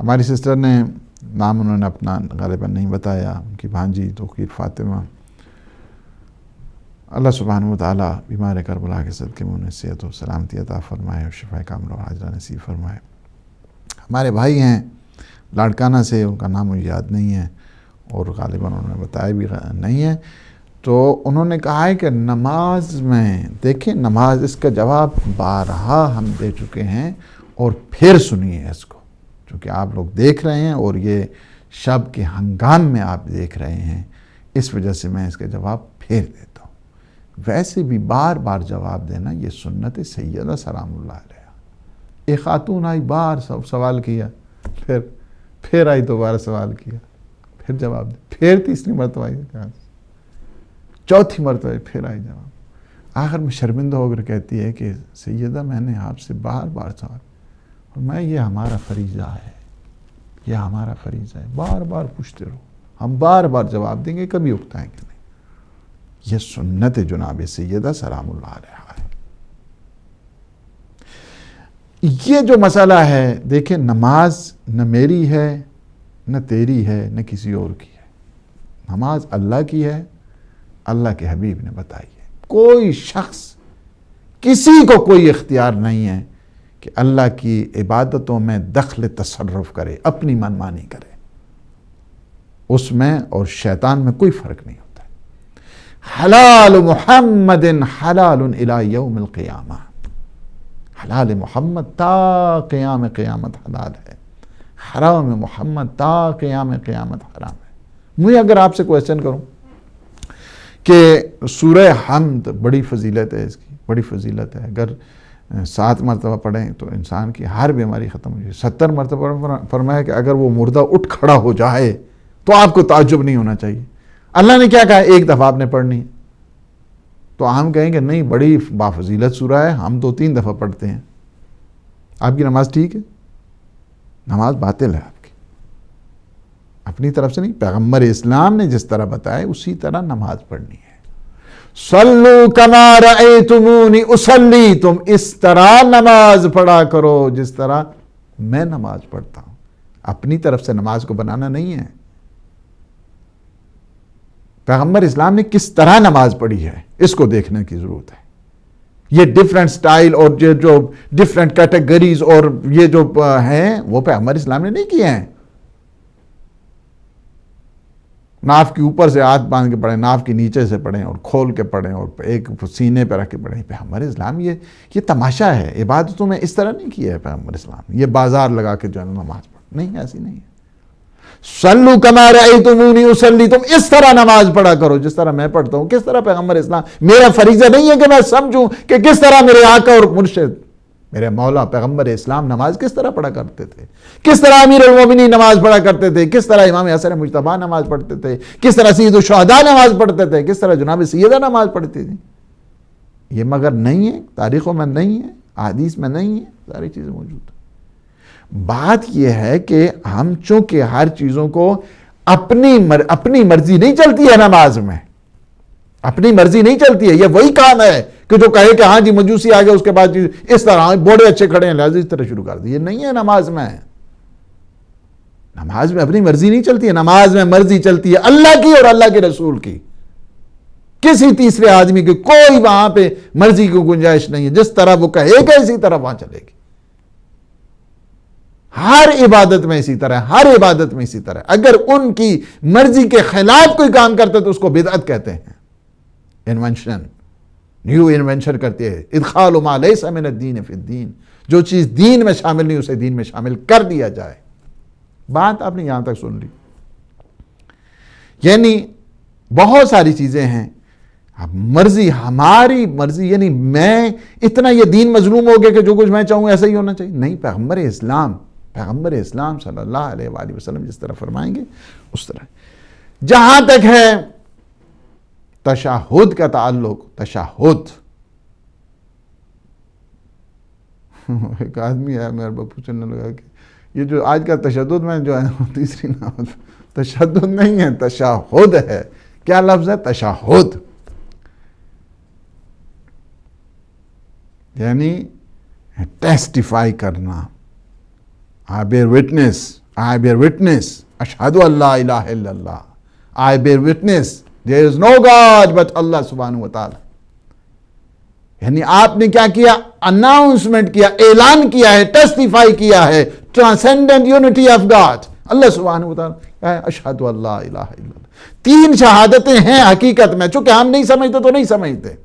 ہماری سسٹر نے نام انہوں نے اپنا غالباً نہیں بتایا، ان کی بھانجی توقیر فاطمہ، اللہ سبحانہ و تعالیٰ بیمار کربلا کے صدقے میں انہیں صحت و سلامتی عطا فرمائے اور شفا کاملہ و عاجلہ نصیب فرمائے. ہمارے بھائی ہیں لاڑکانہ سے، ان کا نام مجھے یاد نہیں ہے اور غالباً انہوں نے بتایا بھی نہیں ہے، تو انہوں نے کہا ہے کہ نماز میں دیکھیں، نماز اس کا جواب بارہا ہم دے چکے ہیں، اور پھر سنیے اس کو، چونکہ آپ لوگ دیکھ رہے ہیں اور یہ شب کے ہنگام میں آپ دیکھ رہے ہیں، اس وجہ سے میں اس کا جواب پھر دیتا ہوں. ویسے بھی بار بار جواب دینا یہ سنت سیدہ سلام اللہ علیہ. ایک خاتون آئی، بار سوال کیا، پھر آئی دوبارہ سوال کیا، پھر جواب دے، پھر تیسری مرتبہ آئی، چوتھی مرتبہ پھر آئی جواب. آخر میں شرمندہ ہو کر کہتی ہے کہ سیدہ میں نے آپ سے بار بار سوال، اور میں یہ ہمارا فریضہ ہے، یہ ہمارا فریضہ ہے، بار بار پوچھتے رہو، ہم بار بار جواب دیں گے، کبھی اکتائیں گے نہیں. یہ سنت جناب سیدہ سلام اللہ علیہ ہے. یہ جو مسئلہ ہے، دیکھیں نماز نہ میری ہے نہ تیری ہے نہ کسی اور کی ہے، نماز اللہ کی ہے، اللہ کے حبیب نے بتائی ہے. کوئی شخص، کسی کو کوئی اختیار نہیں ہے کہ اللہ کی عبادتوں میں دخل تصرف کرے، اپنی منمانی کرے. اس میں اور شیطان میں کوئی فرق نہیں ہوتا ہے. حلال محمد حلال الی یوم القیامہ، حلال محمد تا قیام قیامت حلال ہے، حرام محمد تا قیام قیامت حرام ہے. مجھے اگر آپ سے کوئسچن کروں کہ سورہ حمد بڑی فضیلت ہے، اس کی بڑی فضیلت ہے، اگر 7 مرتبہ پڑھیں تو انسان کی ہر بیماری ختم ہو جائے. 70 مرتبہ فرمایا کہ اگر وہ مردہ اٹھ کھڑا ہو جائے تو آپ کو تعجب نہیں ہونا چاہیے. اللہ نے کیا کہا؟ ایک دفعہ آپ نے پڑھنی ہے. تو ہم کہیں کہ نہیں بڑی بافضیلت سورہ ہے، ہم 2-3 دفعہ پڑھتے ہیں. آپ کی نماز ٹھیک ہے؟ نماز باطل ہے آپ کی، اپنی طرف سے نہیں. پیغمبر اسلام نے جس طرح بتایا اسی طرح نماز پڑھنی ہے. صلو کما رأیتمونی اصلی، تم اس طرح نماز پڑھا کرو جس طرح میں نماز پڑھتا ہوں. اپنی طرف سے نماز کو بنانا نہیں ہے. پیغمبر اسلام نے کس طرح نماز پڑھی ہے اس کو دیکھنے کی ضرورت ہے. یہ ڈیفرنٹ سٹائل اور جو ڈیفرنٹ کیٹیگریز اور یہ جو ہیں وہ پیغمبر اسلام نے نہیں کیے ہیں. ناف کے اوپر سے ہاتھ باندھ کے پڑھیں، ناف کے نیچے سے پڑھیں اور کھول کے پڑھیں اور ایک سینے پہ رکھ کے پڑھیں. پیغمبر اسلام یہ تماشا ہے. عبادتوں میں اس طرح نہیں کیا ہے پیغمبر اسلام. یہ بازار لگا کے جو ہے نماز پڑھ نہیں، ایسی نہیں ہے. صلو کما رأیتمونی اصلی، تم اس طرح نماز پڑھا کرو جس طرح میں پڑھتا ہوں. کس طرح پیغمبر اسلام؟ میرا فریضہ نہیں ہے کہ میں سمجھوں کہ کس طرح میرے آقا اور مرشد میرے مولا پیغمبر اسلام نماز کس طرح پڑھا کرتے تھے، کس طرح امیر المومنین نماز پڑھا کرتے تھے، کس طرح امام حسن مجتبیٰ نماز پڑھتے تھے، کس طرح سید الشہداء نماز پڑھتے تھے، کس طرح جناب سیدہ نماز پڑھتی تھی. یہ مگر نہیں ہے، تاریخوں میں نہیں ہے، احادیث میں نہیں ہے، ساری چیزیں موجود ہیں. بات یہ ہے کہ ہم چونکہ ہر چیزوں کو اپنی مرضی نہیں چلتی ہے نماز میں، اپنی مرضی نہیں چلتی ہے. یہ وہی کام ہے کہ جو کہے کہ ہاں جی مجوسی آ گیا اس کے بعد اس طرح بوڑے اچھے کھڑے ہیں لہذا اس طرح شروع کر دی. یہ نہیں ہے نماز میں. نماز میں اپنی مرضی نہیں چلتی ہے. نماز میں مرضی چلتی ہے اللہ کی اور اللہ کے رسول کی. کسی تیسرے آدمی کی کوئی وہاں پہ مرضی کی گنجائش نہیں ہے. جس طرح وہ کہے گا اسی طرح وہاں چلے گی. ہر عبادت میں اسی طرح، ہر عبادت میں اسی طرح. اگر ان کی مرضی کے خلاف کوئی کام کرتے تو اس کو بدعت کہتے ہیں. انونشن، نیو انونشن کرتے ہیں. ادخال ما لیس من الدین فی الدین، جو چیز دین میں شامل نہیں اسے دین میں شامل کر دیا جائے. بات آپ نے یہاں تک سن لی. یعنی بہت ساری چیزیں ہیں. اب مرضی، ہماری مرضی، یعنی میں اتنا یہ دین مظلوم ہو گیا کہ جو کچھ میں چاہوں ایسا ہی ہونا چاہیے. نہیں، پیغمبر اسلام صلی اللہ علیہ وآلہ وسلم جس طرح فرمائیں گے اس طرح. جہاں تک ہے تشہد کا تعلق، تشہد، ایک آدمی ہے میرے باپو چلنے لگا کہ یہ جو آج کا تشدد میں جو ہے تیسری نام تشدد نہیں ہے، تشہد ہے. کیا لفظ ہے؟ تشہد. یعنی ٹیسٹیفائی کرنا. I bear witness, ashhadu an la ilaha illallah. I bear witness, there is no God but Allah subhanahu wa ta'ala. یعنی آپ نے کیا کیا؟ اناؤنسمنٹ کیا، اعلان کیا ہے، ٹیسٹیفائی کیا ہے ٹرانسینڈنٹ یونٹی آف گاڈ. اللہ سبحانہ و تعالیٰ اشہد ان لا الہ الا اللہ. 3 شہادتیں ہیں حقیقت میں، چونکہ ہم نہیں سمجھتے تو نہیں سمجھتے.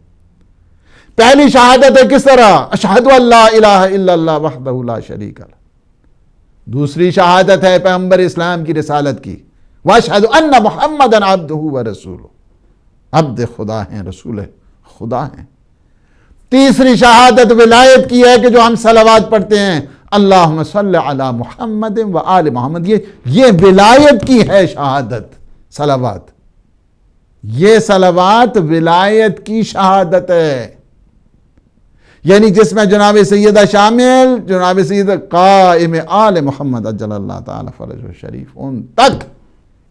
پہلی شہادت ہے کس طرح؟ اشہد ان لا الہ الا اللہ وحدہ لا شریک لہ. دوسری شہادت ہے پیغمبر اسلام کی رسالت کی، واشہد ان محمدًا عبدہ ورسولہ. عبد خدا ہیں، رسول خدا ہیں. تیسری شہادت ولایت کی ہے کہ جو ہم صلوات پڑھتے ہیں، اللہم صلی علی محمد و آل محمد. یہ ولایت کی ہے شہادت، صلوات. یہ صلوات ولایت کی شہادت ہے. یعنی جس میں جناب سیدہ شامل، جناب سیدہ قائم آل محمد اجل اللہ تعالی فرج و شریف، ان تک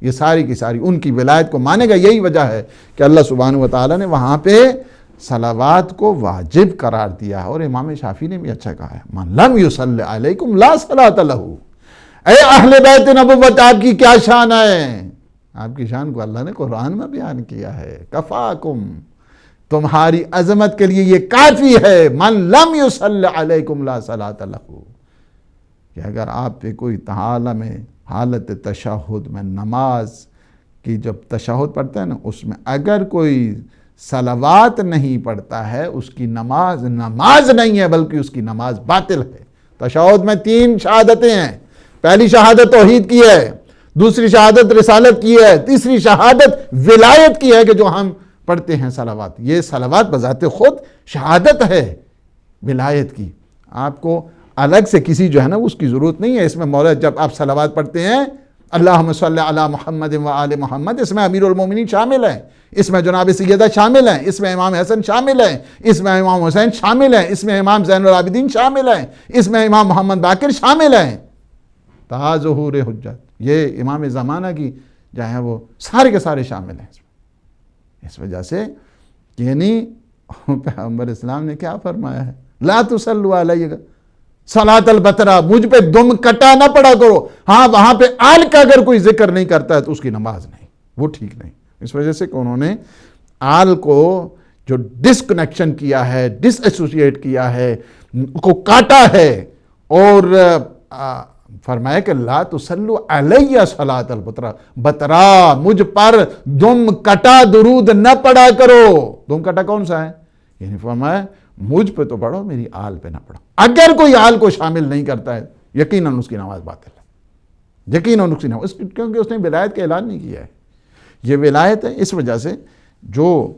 یہ ساری کی ساری ان کی ولایت کو مانے گا. یہی وجہ ہے کہ اللہ سبحانہ و تعالی نے وہاں پہ صلوات کو واجب قرار دیا ہے. اور امام شافعی نے بھی اچھا کہا ہے، من لم یصلی علیکم لا صلاۃ لہ. اے اہل بیت نبوت، آپ کی کیا شان ہے؟ آپ کی شان کو اللہ نے قرآن میں بیان کیا ہے. کفاکم، تمہاری عظمت کے لیے یہ کافی ہے. من لم یصلی علیکم لا صلاۃ لہ، کہ اگر آپ پہ کوئی حالت تشہد میں، نماز کی جب تشہد پڑھتا ہے نا، اس میں اگر کوئی صلوات نہیں پڑھتا ہے، اس کی نماز نہیں ہے بلکہ اس کی نماز باطل ہے. تشہد میں 3 شہادتیں ہیں. پہلی شہادت توحید کی ہے، دوسری شہادت رسالت کی ہے، تیسری شہادت ولایت کی ہے کہ جو ہم پڑھتے ہیں صلوات. یہ صلوات بذات خود شہادت ہے ولایت کی. آپ کو الگ سے کسی جو ہے نا اس کی ضرورت نہیں ہے. اس میں مولا جب آپ صلوات پڑھتے ہیں اللہم صلی علی محمد و آل محمد، اس میں امیر المومنین شامل ہیں، اس میں جناب سیدہ شامل ہیں، اس میں امام حسن شامل ہیں، اس میں امام حسین شامل ہیں، اس میں امام زین العابدین شامل ہیں، اس میں امام محمد باقر شامل ہیں۔ تا ظہور حجت، یہ امام زمانہ کی جو ہے وہ سارے کے سارے شامل ہیں اس میں۔ اس وجہ سے یعنی پیغمبر اسلام نے کیا فرمایا ہے؟ لا تصلوا علیہ صلاۃ البترا، مجھ پہ دم کٹا نہ پڑا کرو۔ ہاں وہاں پہ آل کا اگر کوئی ذکر نہیں کرتا ہے تو اس کی نماز نہیں، وہ ٹھیک نہیں۔ اس وجہ سے کہ انہوں نے آل کو جو ڈسکنیکشن کیا ہے، ڈس ایسوسیٹ کیا ہے، کو کاٹا ہے، اور فرمایا کہ لا تصلوا علیہ صلاۃ البترا، بترا مجھ پر دم کٹا درود نہ پڑا کرو۔ دم کٹا کون سا ہے؟ یعنی فرمایا مجھ پہ تو پڑھو، میری آل پہ نہ پڑھو۔ اگر کوئی آل کو شامل نہیں کرتا ہے یقیناً اس کی نماز باطل ہے، یقیناً اس کی نماز، کیونکہ اس نے ولایت کا اعلان نہیں کیا ہے۔ یہ ولایت ہے، اس وجہ سے جو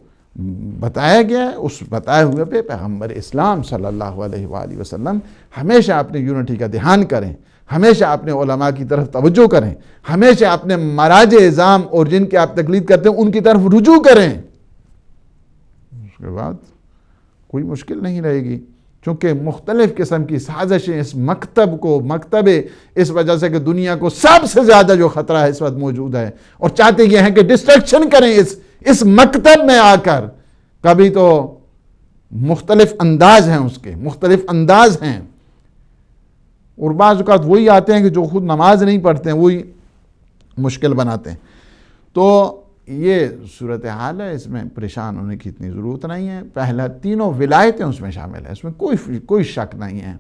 بتایا گیا ہے اس بتائے ہوئے پہ پیغمبر اسلام صلی اللہ علیہ وآلہ وسلم ہمیشہ اپنے یونٹی کا دھیان کریں، ہمیشہ اپنے علماء کی طرف توجہ کریں، ہمیشہ اپنے مراجع اعظام اور جن کے آپ تقلید کرتے ہیں ان کی طرف رجوع کریں۔ اس کے بعد کوئی مشکل نہیں رہے گی، چونکہ مختلف قسم کی سازشیں اس مکتب اس وجہ سے کہ دنیا کو سب سے زیادہ جو خطرہ ہے اس وقت موجود ہے، اور چاہتے یہ ہیں کہ ڈسٹریکشن کریں اس مکتب میں آ کر۔ کبھی تو مختلف انداز ہیں، اس کے مختلف انداز ہیں، اور بعض اوقات وہی آتے ہیں کہ جو خود نماز نہیں پڑھتے ہیں وہی مشکل بناتے ہیں۔ تو یہ صورتحال ہے، اس میں پریشان ہونے کی اتنی ضرورت نہیں ہے۔ پہلا تینوں ولایتیں اس میں شامل ہیں، اس میں کوئی شک نہیں ہے۔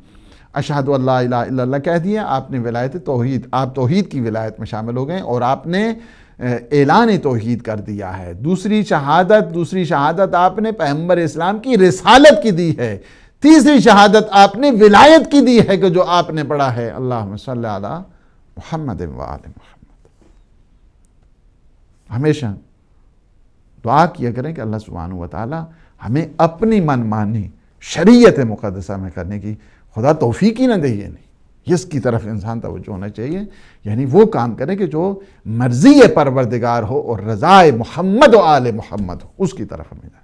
اشہد اللہ الہ الا اللہ کہہ دیا آپ نے، ولایت توحید، آپ توحید کی ولایت میں شامل ہو گئے، اور آپ نے اعلان توحید کر دیا ہے۔ دوسری شہادت آپ نے پیغمبر اسلام کی رسالت کی دی ہے۔ تیسری شہادت آپ نے ولایت کی دی ہے کہ جو آپ نے پڑھا ہے اللہم صلی علی محمد و آل محمد۔ ہمیشہ دعا کیا کریں کہ اللہ سبحانہ وتعالی ہمیں اپنی من مانی شریعت مقدسہ میں کرنے کی خدا توفیق ہی نہ دے۔ یہ نہیں، اس کی طرف انسان توجہ ہونا چاہیے، یعنی وہ کام کرے کہ جو مرضی پروردگار ہو اور رضائے محمد و آل محمد ہو، اس کی طرف ہمیں جائے۔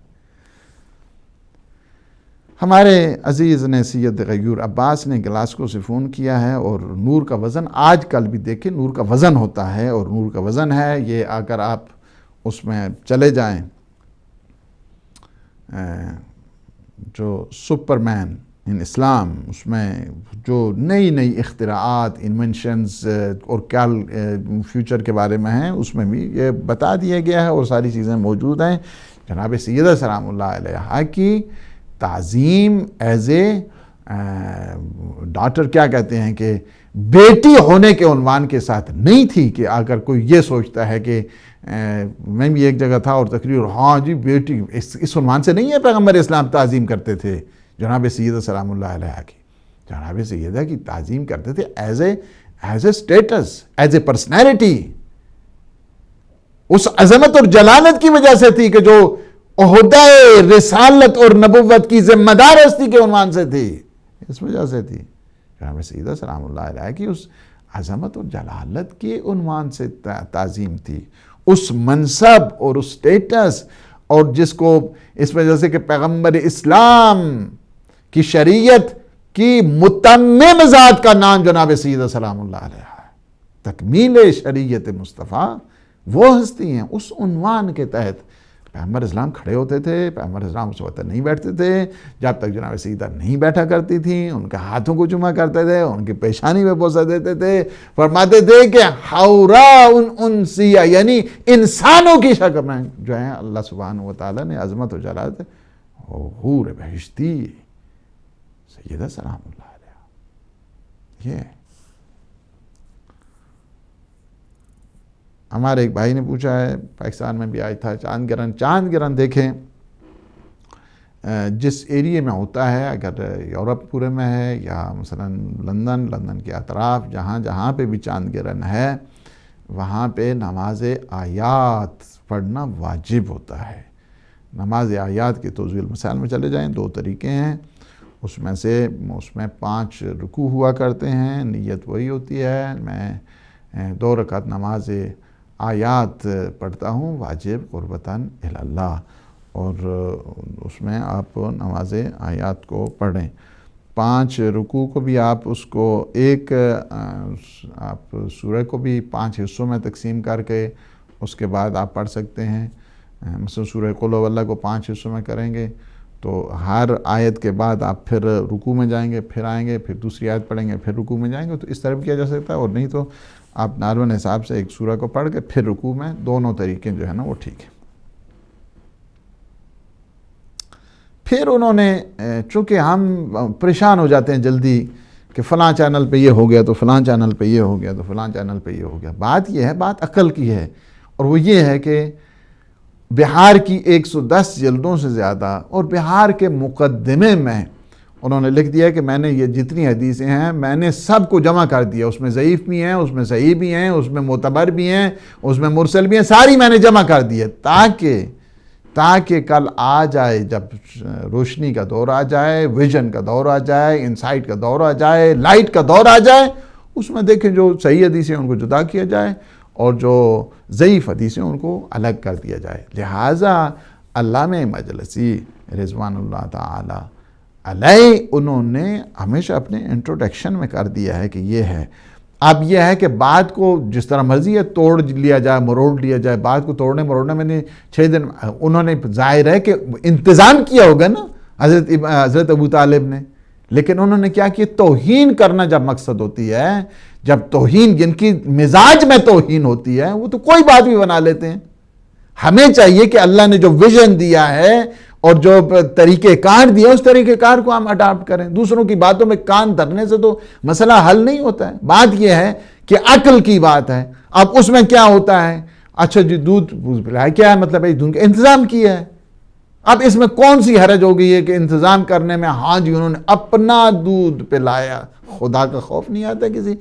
ہمارے عزیز نے سید غیور عباس نے گلاسکو سے فون کیا ہے، اور نور کا وزن آج کل بھی دیکھیں، نور کا وزن ہوتا ہے، اور نور کا وزن ہے یہ، اگر آپ اس میں چلے جائیں جو سپرمین ان اسلام، اس میں جو نئی اختراعات، انوینشنز اور کیا فیوچر کے بارے میں ہیں، اس میں بھی یہ بتا دیا گیا ہے اور ساری چیزیں موجود ہیں۔ جناب سیدہ سلام اللہ علیہا کی تعظیم ایز اے ڈاٹر، کیا کہتے ہیں کہ بیٹی ہونے کے عنوان کے ساتھ نہیں تھی، کہ اگر کوئی یہ سوچتا ہے کہ میں بھی ایک جگہ تھا اور تقریر، ہاں جی بیٹی، اس عنوان سے نہیں ہے پیغمبر اسلام تعظیم کرتے تھے جناب سیدہ سلام اللہ علیہا کی۔ جناب سیدہ کی تعظیم کرتے تھے as a status, as a personality, اس عظمت اور جلالت کی وجہ سے تھی کہ جو عہدہ رسالت اور نبوت کی ذمہ دار ہستی کے عنوان سے تھی، اس وجہ سے تھی۔ جناب سیدہ سلام اللہ علیہ کی اس عظمت اور جلالت کے عنوان سے تعظیم تھی، اس منصب اور اس سٹیٹس، اور جس کو اس وجہ سے کہ پیغمبر اسلام کی شریعت کی متمم ذات کا نام جناب سیدہ سلام اللہ علیہ ہے۔ تکمیل شریعت مصطفیٰ وہ ہستی ہیں، اس عنوان کے تحت پیغمبر اسلام کھڑے ہوتے تھے۔ پیغمبر اسلام اس وقت نہیں بیٹھتے تھے جب تک جناب سیدہ نہیں بیٹھا کرتی تھیں، ان کے ہاتھوں کو چوما کرتے تھے، ان کی پیشانی پہ بوسہ دیتے تھے، فرماتے تھے کہ حورا انسیہ، یعنی انسانوں کی شکل میں جو ہے اللہ سبحانہ وتعالی نے عظمت و جلالت، حور بہشتی سیدہ سلام اللہ علیہ۔ یہ ہمارے ایک بھائی نے پوچھا ہے، پاکستان میں بھی آیا تھا، چاند گرہن دیکھیں جس ایریے میں ہوتا ہے، اگر یورپ پورے میں ہے یا مثلا لندن کے اطراف، جہاں پہ بھی چاند گرہن ہے، وہاں پہ نماز آیات پڑھنا واجب ہوتا ہے۔ نماز آیات کے توضیح المسائل میں چلے جائیں، 2 طریقے ہیں، اس میں 5 رکوع ہوا کرتے ہیں، نیت وہی ہوتی ہے، میں 2 رکعت نماز آیات پڑھتا ہوں واجب قربتاً اللہ، اور اس میں آپ نماز آیات کو پڑھیں۔ 5 رکوع کو بھی آپ اس کو آپ سورہ کو بھی 5 حصوں میں تقسیم کر کے اس کے بعد آپ پڑھ سکتے ہیں۔ مثلا سورہ قل هو اللہ کو 5 حصوں میں کریں گے تو ہر آیت کے بعد آپ پھر رکوع میں جائیں گے، پھر آئیں گے، پھر دوسری آیت پڑھیں گے، پھر رکوع میں جائیں گے، تو اس طرح بھی کیا جا سکتا ہے، اور نہیں تو آپ نارمل حساب سے ایک سورہ کو پڑھ کے پھر رکوع میں، دونوں طریقے جو ہے نا وہ ٹھیک ہے۔ پھر انہوں نے چونکہ ہم پریشان ہو جاتے ہیں جلدی کہ فلاں چینل پہ یہ ہو گیا تو فلاں چینل پہ یہ ہو گیا تو فلاں چینل پہ یہ ہو گیا، بات یہ ہے، بات عقل کی ہے، اور وہ یہ ہے کہ بہار کی 110 جلدوں سے زیادہ، اور بہار کے مقدمے میں انہوں نے لکھ دیا کہ میں نے یہ جتنی حدیثیں ہیں میں نے سب کو جمع کر دیا، اس میں ضعیف بھی ہیں، اس میں صحیح بھی ہیں، اس میں معتبر بھی ہیں، اس میں مرسل بھی ہیں، ساری میں نے جمع کر دی ہے تاکہ کل آ جائے، جب روشنی کا دور آ جائے، ویژن کا دور آ جائے، انسائٹ کا دور آ جائے، لائٹ کا دور آ جائے، اس میں دیکھیں جو صحیح حدیثیں ان کو جدا کیا جائے اور جو ضعیف حدیثیں ان کو الگ کر دیا جائے۔ لہٰذا علامہ مجلسی رضوان اللہ تعالی علیہ انہوں نے ہمیشہ اپنے انٹروڈکشن میں کر دیا ہے کہ یہ ہے۔ اب یہ ہے کہ بات کو جس طرح مرضی ہے توڑ لیا جائے، مروڑ لیا جائے، بات کو توڑنے مروڑنے میں نے 6 دن انہوں نے ظاہر ہے کہ انتظام کیا ہوگا نا حضرت ابو طالب نے، لیکن انہوں نے کیا کیا، توہین کرنا جب مقصد ہوتی ہے، جب توہین جن کی مزاج میں توہین ہوتی ہے وہ تو کوئی بات بھی بنا لیتے ہیں۔ ہمیں چاہیے کہ اللہ نے جو ویژن دیا ہے اور جو طریقہ کار دیا اس طریقہ کار کو ہم اڈاپٹ کریں، دوسروں کی باتوں میں کان دھرنے سے تو مسئلہ حل نہیں ہوتا ہے۔ بات یہ ہے کہ عقل کی بات ہے، اب اس میں کیا ہوتا ہے، اچھا جی دودھ پلایا، کیا ہے مطلب ہے دودھ کا انتظام کیا ہے، اب اس میں کون سی حرج ہو گئی ہے کہ انتظام کرنے میں، ہاں جی انہوں نے اپنا دودھ پلایا، خدا کا خوف نہیں آتا کسی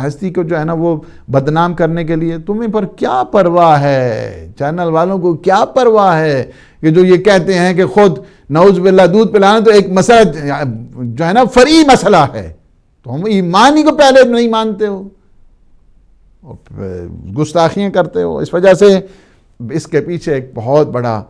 ہستی کو جو ہے نا وہ بدنام کرنے کے لیے؟ تمہیں پر کیا پرواہ ہے، چینل والوں کو کیا پرواہ ہے کہ جو یہ کہتے ہیں کہ خود نعوذ باللہ دودھ پلانا تو ایک مسئلہ جو ہے نا فرعی مسئلہ ہے، تو ہم ایمان ہی کو پہلے نہیں مانتے ہو، گستاخیاں کرتے ہو۔ اس وجہ سے اس کے پیچھے ایک بہت بڑا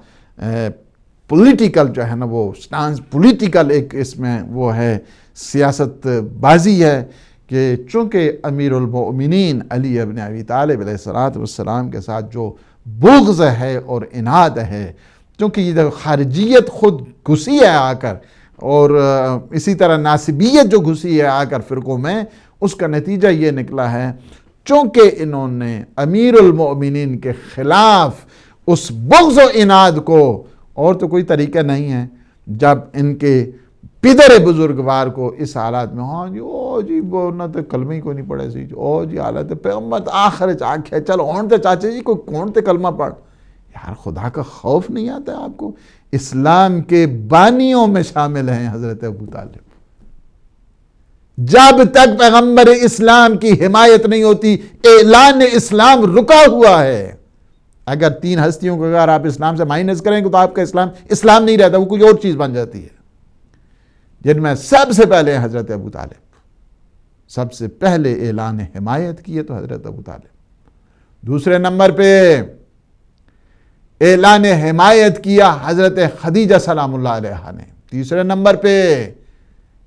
پولیٹیکل جو ہے نا وہ سٹانس، پولیٹیکل ایک اس میں وہ ہے، سیاست بازی ہے کہ چونکہ امیر المؤمنین علی ابن ابی طالب علیہ السلام کے ساتھ جو بغض ہے اور عناد ہے، چونکہ یہ خارجیت خود گھسی ہے آ کر، اور اسی طرح ناسبیت جو گھسی ہے آ کر فرقوں میں، اس کا نتیجہ یہ نکلا ہے چونکہ انہوں نے امیر المؤمنین کے خلاف اس بغض و عناد کو، اور تو کوئی طریقہ نہیں ہے جب ان کے پدر بزرگوار کو اس حالات میں، ہاں جی او جی وہ نہ تو کلمہ ہی کوئی نہیں پڑھے سی، او جی حالت پیغمبر آخر چاک ہے، چل ہون تے چاچے جی کوئی کون تے کلمہ پڑھ، یار خدا کا خوف نہیں آتا ہے آپ کو؟ اسلام کے بانیوں میں شامل ہیں حضرت ابو طالب۔ جب تک پیغمبر اسلام کی حمایت نہیں ہوتی اعلان اسلام رکا ہوا ہے۔ اگر 3 ہستیوں کو اگر آپ اسلام سے مائنس کریں گے تو آپ کا اسلام نہیں رہتا، وہ کوئی اور چیز بن جاتی ہے، جن میں سب سے پہلے حضرت ابو طالب، سب سے پہلے اعلان حمایت کیے تو حضرت ابو طالب، دوسرے نمبر پہ اعلان حمایت کیا حضرت خدیجہ سلام اللہ علیہا نے، تیسرے نمبر پہ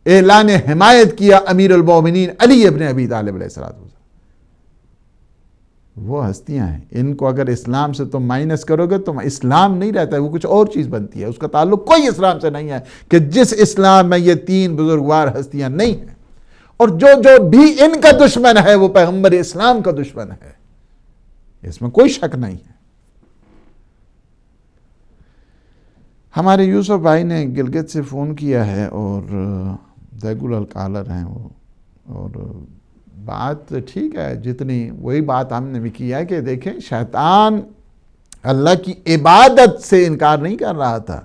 اعلان حمایت کیا امیر المومنین علی ابن ابی طالب علیہ السلام۔ وہ ہستیاں ہیں، ان کو اگر اسلام سے تم مائنس کرو گے تو اسلام نہیں رہتا ہے، وہ کچھ اور چیز بنتی ہے، اس کا تعلق کوئی اسلام سے نہیں ہے، کہ جس اسلام میں یہ 3 بزرگوار ہستیاں نہیں ہیں، اور جو بھی ان کا دشمن ہے وہ پیغمبر اسلام کا دشمن ہے، اس میں کوئی شک نہیں ہے۔ ہمارے یوسف بھائی نے گلگت سے فون کیا ہے اور ریگولر کالر ہیں وہ، اور بات ٹھیک ہے، جتنی وہی بات ہم نے بھی کیا ہے کہ دیکھیں شیطان اللہ کی عبادت سے انکار نہیں کر رہا تھا،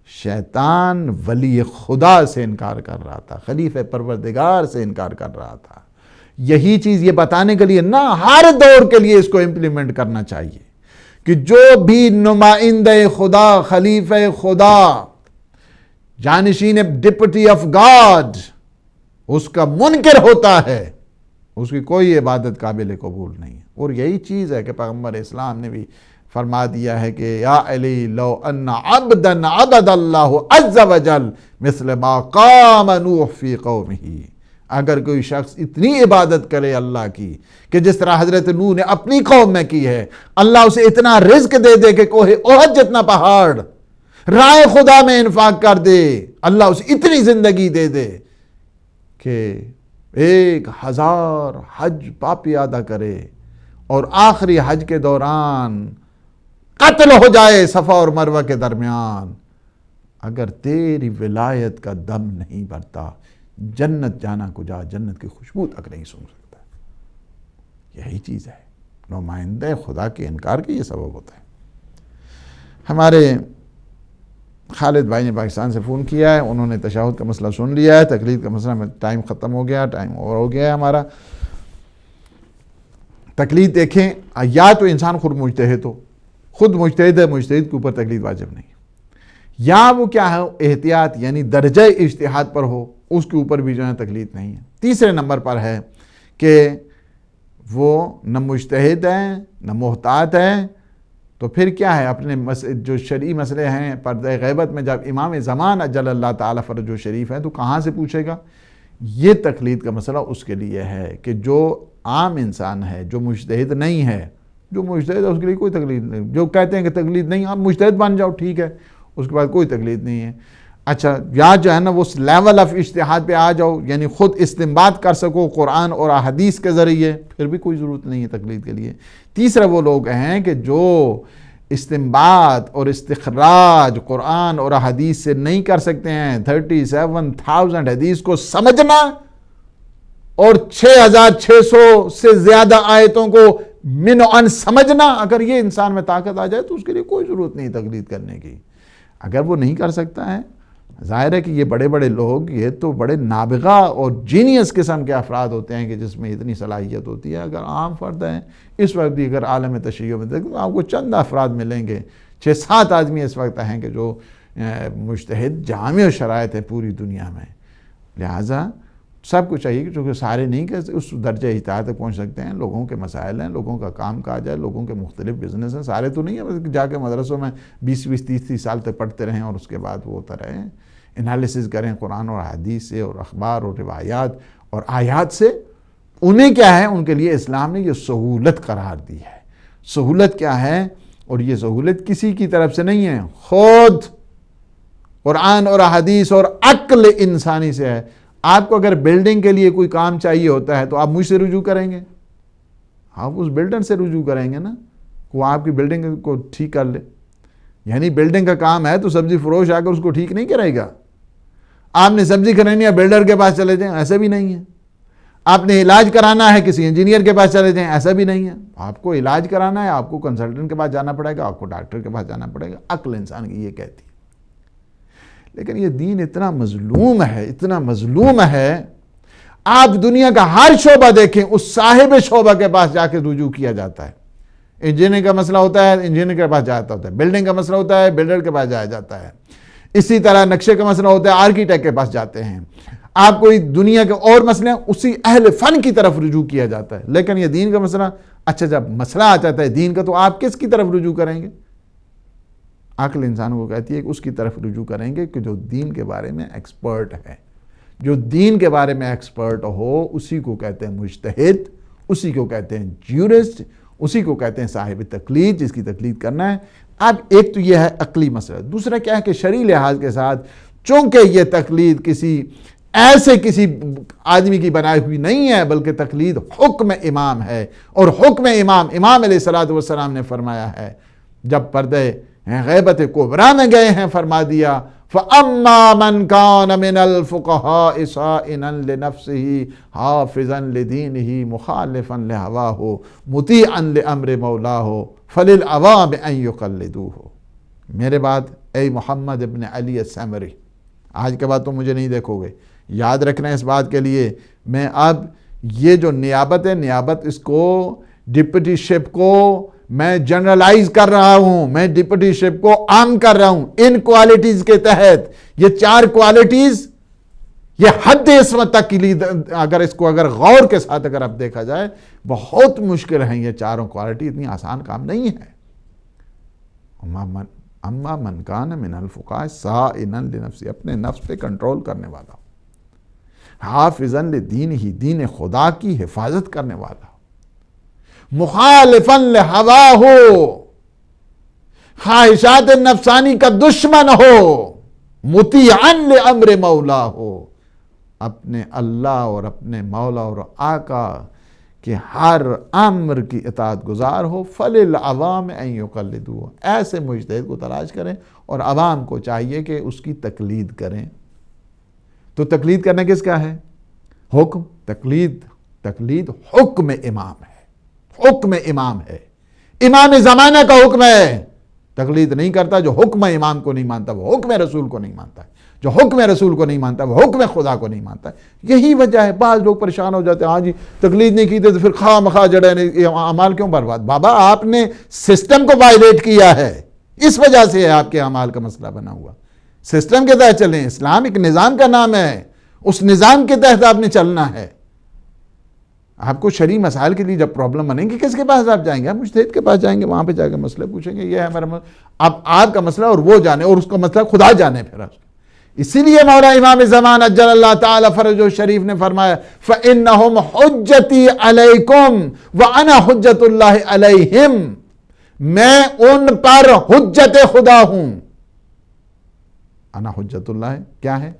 شیطان ولی خدا سے انکار کر رہا تھا، خلیفہ پروردگار سے انکار کر رہا تھا۔ یہی چیز یہ بتانے کے لیے نہ ہر دور کے لیے اس کو امپلیمنٹ کرنا چاہیے کہ جو بھی نمائندہ خدا، خلیفہ خدا، جانشین ڈپٹی آف گاڈ اس کا منکر ہوتا ہے، اس کی کوئی عبادت قابل قبول نہیں ہے۔ اور یہی چیز ہے کہ پیغمبر اسلام نے بھی فرما دیا ہے کہ یا علی لو ان عبدا عبد اللہ عز وجل مثل ما قام نوح فی قومہ، اگر کوئی شخص اتنی عبادت کرے اللہ کی کہ جس طرح حضرت نوح نے اپنی قوم میں کی ہے، اللہ اسے اتنا رزق دے دے کہ کوہ احد جتنا پہاڑ راہ خدا میں انفاق کر دے، اللہ اسے اتنی زندگی دے دے کہ 1000 حج پاپی ادا کرے اور آخری حج کے دوران قتل ہو جائے صفا اور مروہ کے درمیان، اگر تیری ولایت کا دم نہیں بھرتا جنت جانا کو جا، جنت کی خوشبو تک نہیں سن سکتا۔ یہی چیز ہے، نمائندہ خدا کے انکار کے یہ سبب ہوتا ہے۔ ہمارے خالد بھائی نے پاکستان سے فون کیا ہے، انہوں نے تشہد کا مسئلہ سن لیا ہے، تقلید کا مسئلہ میں ٹائم ختم ہو گیا، ٹائم اوور ہو گیا ہے ہمارا۔ تقلید دیکھیں، یا تو انسان خود مجتہد ہو، خود مجتہد ہے، مجتہد کے اوپر تقلید واجب نہیں، یا وہ کیا ہے احتیاط یعنی درجہ اجتہاد پر ہو، اس کے اوپر بھی جو ہے تقلید نہیں ہے۔ تیسرے نمبر پر ہے کہ وہ نہ مجتہد ہیں نہ محتاط ہیں، تو پھر کیا ہے اپنے جو شرعی مسئلے ہیں پردہ غیبت میں جب امام زمان اجل اللہ تعالیٰ فرجہ شریف ہیں تو کہاں سے پوچھے گا؟ یہ تقلید کا مسئلہ اس کے لیے ہے کہ جو عام انسان ہے جو مجتہد نہیں ہے، جو مجتہد ہے اس کے لیے کوئی تقلید نہیں، جو کہتے ہیں کہ تقلید نہیں، آپ مجتہد بن جاؤ ٹھیک ہے، اس کے بعد کوئی تقلید نہیں ہے۔ اچھا، یا جو ہے نا وہ لیول آف اجتہاد پہ آ جاؤ، یعنی خود استنباط کر سکو قرآن اور احادیث کے ذریعے، پھر بھی کوئی ضرورت نہیں ہے تقلید کے لیے۔ تیسرا وہ لوگ ہیں کہ جو استنباط اور استخراج قرآن اور احادیث سے نہیں کر سکتے ہیں، 37,000 حدیث کو سمجھنا اور 6,600 سے زیادہ آیتوں کو من و عن سمجھنا، اگر یہ انسان میں طاقت آ جائے تو اس کے لیے کوئی ضرورت نہیں تقلید کرنے کی۔ اگر وہ نہیں کر سکتا ہے، ظاہر ہے کہ یہ بڑے بڑے لوگ یہ تو بڑے نابغہ اور جینیس قسم کے افراد ہوتے ہیں کہ جس میں اتنی صلاحیت ہوتی ہے۔ اگر عام فرد ہیں اس وقت بھی اگر عالم تشیع میں دیکھیں تو آپ کو چند افراد ملیں گے، 6-7 آدمی اس وقت ہیں کہ جو مجتہد جامع شرائط ہے پوری دنیا میں۔ لہٰذا سب کو چاہیے کہ چونکہ سارے نہیں کہ اس درجہ اجتہاد تک پہنچ سکتے ہیں، لوگوں کے مسائل ہیں، لوگوں کا کام کاج ہے، لوگوں کے مختلف بزنس ہیں، سارے تو نہیں ہیں جا کے مدرسوں میں 20-20 30 سال تک پڑھتے رہیں اور اس کے بعد وہ ہوتا رہے، انالیسز کریں قرآن اور حدیث سے اور اخبار اور روایات اور آیات سے۔ انہیں کیا ہے، ان کے لیے اسلام نے یہ سہولت قرار دی ہے۔ سہولت کیا ہے؟ اور یہ سہولت کسی کی طرف سے نہیں ہے، خود قرآن اور حدیث اور عقل انسانی سے ہے۔ آپ کو اگر بلڈنگ کے لیے کوئی کام چاہیے ہوتا ہے تو آپ مجھ سے رجوع کریں گے، آپ اس بلڈر سے رجوع کریں گے نا، وہ آپ کی بلڈنگ کو ٹھیک کر لے۔ یعنی بلڈنگ کا کام ہے تو سبزی فروش آ کر اس کو ٹھیک نہیں کرے گا۔ آپ نے سبزی خریدنی ہے بلڈر کے پاس چلے جائیں، ایسا بھی نہیں ہے۔ آپ نے علاج کرانا ہے کسی انجینئر کے پاس چلے جائیں، ایسا بھی نہیں ہے۔ آپ کو علاج کرانا ہے آپ کو کنسلٹنٹ کے پاس جانا پڑے گا، آپ کو ڈاکٹر کے پاس جانا پڑے گا۔ عقل انسان کی یہ کہتی ہے۔ لیکن یہ دین اتنا مظلوم ہے، اتنا مظلوم ہے، آپ دنیا کا ہر شعبہ دیکھیں اس صاحب شعبہ کے پاس جا کے رجوع کیا جاتا ہے۔ انجینئر کا مسئلہ ہوتا ہے انجینئر کے پاس جاتا ہوتا ہے، بلڈنگ کا مسئلہ ہوتا ہے بلڈر کے پاس جایا جاتا ہے، اسی طرح نقشے کا مسئلہ ہوتا ہے آرکیٹیکٹ کے پاس جاتے ہیں۔ آپ کوئی دنیا کے اور مسئلے اسی اہل فن کی طرف رجوع کیا جاتا ہے۔ لیکن یہ دین کا مسئلہ، اچھا جب مسئلہ آ جاتا ہے دین کا تو آپ کس کی طرف رجوع کریں گے؟ عقل انسان کو کہتی ہے کہ اس کی طرف رجوع کریں گے کہ جو دین کے بارے میں ایکسپرٹ ہے۔ جو دین کے بارے میں ایکسپرٹ ہو اسی کو کہتے ہیں مجتہد، اسی کو کہتے ہیں جیورسٹ، اسی کو کہتے ہیں صاحب تقلید، جس کی تقلید کرنا ہے۔ اب ایک تو یہ ہے عقلی مسئلہ، دوسرا کیا ہے کہ شرعی لحاظ کے ساتھ چونکہ یہ تقلید کسی ایسے کسی آدمی کی بنائی ہوئی نہیں ہے بلکہ تقلید حکم امام ہے، اور حکم امام علیہ السلام نے فرمایا ہے جب پردے غیبت کبریٰ میں گئے ہیں، فرما دیا فَأَمَّا مَنْ كَانَ مِنَ الْفُقَهَاءِ صَائِنًا لِنَفْسِهِ حَافِظًا لِدِينِهِ مُخَالِفًا لِهَوَاهُ مُطِيعًا لِأَمْرِ مَوْلَاهُ فَلِلْعَوَامِ أَن يُقَلِّدُوهُ۔ میرے بعد اے محمد ابن علی السمری، آج کے بعد تو مجھے نہیں دیکھو گے، یاد رکھنا اس بات کے لیے میں اب یہ جو نیابت ہے، نیابت اس کو ڈپٹی شپ کو میں جنرلائز کر رہا ہوں، میں ڈپٹی شپ کو عام کر رہا ہوں۔ ان کوالٹیز کے تحت، یہ 4 کوالٹیز یہ حد عصمت تک کی لید اگر غور کے ساتھ اگر اب دیکھا جائے بہت مشکل ہیں یہ چاروں کوالٹی، اتنی آسان کام نہیں ہے. اما من کان من الفقاء صائنا لنفسہ، اپنے نفس پہ کنٹرول کرنے والا، حافظا لدین ہی، دین خدا کی حفاظت کرنے والا، مخالفا لہواہ، خواہشات نفسانی کا دشمن ہو، مطیعا لامر مولا ہو، اپنے اللہ اور اپنے مولا اور آقا کہ ہر امر کی اطاعت گزار ہو. فَلِلْعَوَامِ أَن يُقَلِّدُوهُ، ایسے مجتہد کو تلاش کریں اور عوام کو چاہیے کہ اس کی تقلید کریں. تو تقلید کرنا کس کا ہے؟ حکم. تقلید حکم امام ہے، حکم امام ہے، امام زمانہ کا حکم ہے. تقلید نہیں کرتا جو حکم امام کو نہیں مانتا، وہ حکم رسول کو نہیں مانتا ہے. جو حکم رسول کو نہیں مانتا وہ حکم خدا کو نہیں مانتا. یہی وجہ ہے بعض لوگ پریشان ہو جاتے ہیں، ہاں جی تقلید نہیں کی تو پھر خواہ مخواہ جڑے نہیں، اعمال کیوں برباد؟ بابا آپ نے سسٹم کو وائلیٹ کیا ہے، اس وجہ سے آپ کے اعمال کا مسئلہ بنا ہوا. سسٹم کے تحت چلیں. اسلام ایک نظام کا نام ہے، اس نظام کے تحت آپ نے چلنا ہے. آپ کو شرعی مسائل کے لیے جب پرابلم بنیں گے کس کے پاس آپ جائیں گے؟ آپ مجتہد کے پاس جائیں گے، وہاں پہ جا کے مسئلے پوچھیں گے. یہ ہے ہمارا اب آپ کا مسئلہ اور وہ جانے، اور اس کا مسئلہ خدا جانے. پھر اسی لیے مولا امام زمان اجل اللہ تعالی فرجہ شریف نے فرمایا فَإِنَّهُمْ حُجَّتِي عَلَيْكُمْ وَأَنَا حُجَّتُ اللَّهِ عَلَيْهِمْ، میں ان پر حجت خدا ہوں. انا حجت اللہ کیا ہے؟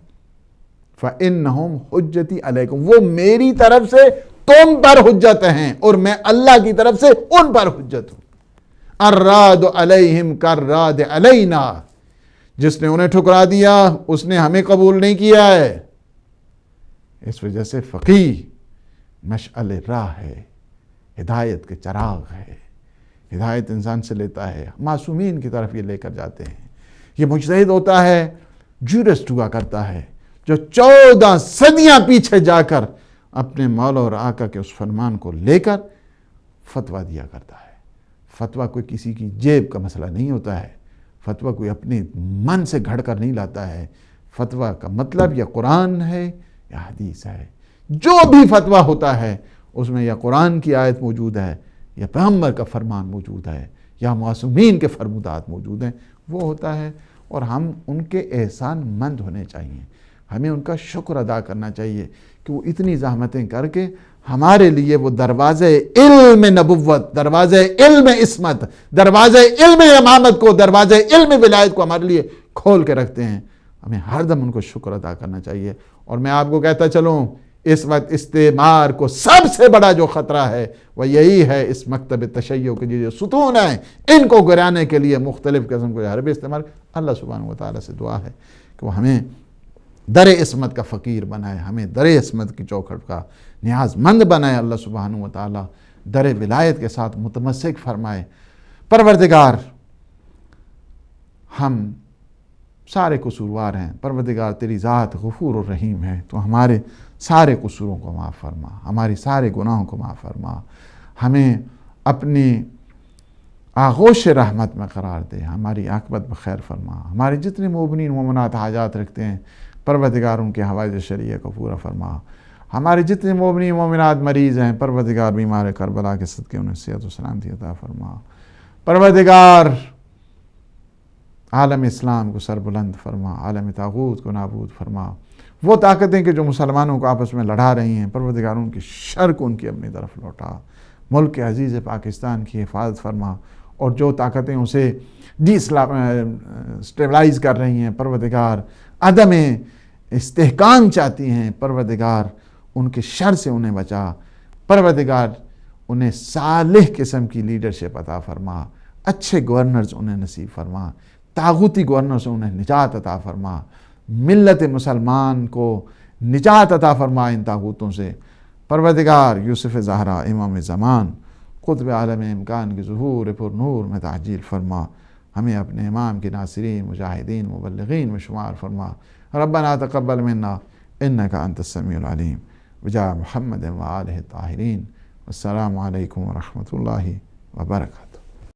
فَإِنَّهُمْ حُجَّتِي عَلَيْكُمْ، وہ میری طرف سے تم پر حجت ہیں اور میں اللہ کی طرف سے ان پر حجت ہوں. الراد علیہم کالراد علینا، جس نے انہیں ٹھکرا دیا اس نے ہمیں قبول نہیں کیا ہے. اس وجہ سے فقیہ مشعل راہ ہے، ہدایت کے چراغ ہے. ہدایت انسان سے لیتا ہے، معصومین کی طرف یہ لے کر جاتے ہیں. یہ مجتہد ہوتا ہے، جورسٹ ہوا کرتا ہے، جو 14 صدیاں پیچھے جا کر اپنے مولا اور آقا کے اس فرمان کو لے کر فتویٰ دیا کرتا ہے. فتویٰ کوئی کسی کی جیب کا مسئلہ نہیں ہوتا ہے، فتویٰ کوئی اپنے من سے گھڑ کر نہیں لاتا ہے. فتویٰ کا مطلب یا قرآن ہے یا حدیث ہے. جو بھی فتویٰ ہوتا ہے اس میں یا قرآن کی آیت موجود ہے، یا پیغمبر کا فرمان موجود ہے، یا معصومین کے فرمودات موجود ہیں، وہ ہوتا ہے. اور ہم ان کے احسان مند ہونے چاہیے، ہمیں ان کا شکر ادا کرنا چاہیے کہ وہ اتنی زحمتیں کر کے ہمارے لیے وہ دروازے علم نبوت، دروازے علم عصمت، دروازے علم امامت کو، دروازے علم ولایت کو ہمارے لیے کھول کے رکھتے ہیں. ہمیں ہر دم ان کو شکر ادا کرنا چاہیے. اور میں آپ کو کہتا چلوں اس وقت استعمار کو سب سے بڑا جو خطرہ ہے وہ یہی ہے، اس مکتب تشیع کے جو ستون ہیں ان کو گرانے کے لیے مختلف قسم کو حربے استعمال. اللہ سبحانہ و تعالیٰ سے دعا ہے کہ وہ ہمیں در عصمت کا فقیر بنائے، ہمیں در عصمت کی چوکھٹ کا نیاز مند بنائے. اللہ سبحانہ و تعالیٰ در ولایت کے ساتھ متمسک فرمائے. پروردگار ہم سارے قصوروار ہیں، پروردگار تیری ذات غفور و رحیم ہے، تو ہمارے سارے قصوروں کو معاف فرما، ہماری سارے گناہوں کو معاف فرما، ہمیں اپنی آغوش رحمت میں قرار دے، ہماری عاقبت بخیر فرما. ہمارے جتنے مومنین مومنات حاجات رکھتے ہیں پروردگار ان کے حوائج شرعیہ کو پورا فرما. ہمارے جتنے مومنین مومنات مریض ہیں پروردگار بیمار کربلا کے صدقے انہیں صحت و سلامتی عطا فرما. پروردگار عالم اسلام کو سربلند فرما، عالم طاغوت کو نابود فرما. وہ طاقتیں کہ جو مسلمانوں کو آپس میں لڑا رہی ہیں پروردگار ان کی شر کو ان کی اپنی طرف لوٹا. ملک عزیز پاکستان کی حفاظت فرما، اور جو طاقتیں اسے اسٹیبلائز کر رہی ہیں پروردگار عدم استحکام چاہتی ہیں پروردگار ان کے شر سے انہیں بچا. پروردگار انہیں صالح قسم کی لیڈرشپ عطا فرما، اچھے گورنرز انہیں نصیب فرما، طاغوتی گورنر سے انہیں نجات عطا فرما. ملت مسلمان کو نجات عطا فرما ان طاغوتوں سے. پروردگار یوسف زہرا امام زمان قطب عالم امکان کی ظہور پر نور میں تعجیل فرما. ہمیں اپنے امام کے ناصرین، مجاہدین، مبلغین میں شمار فرما. ربنا تقبل منا انک انت السمیع العلیم بجاہ محمد و آلہ الطاہرین. السلام علیکم ورحمۃ اللہ وبرکاتہ.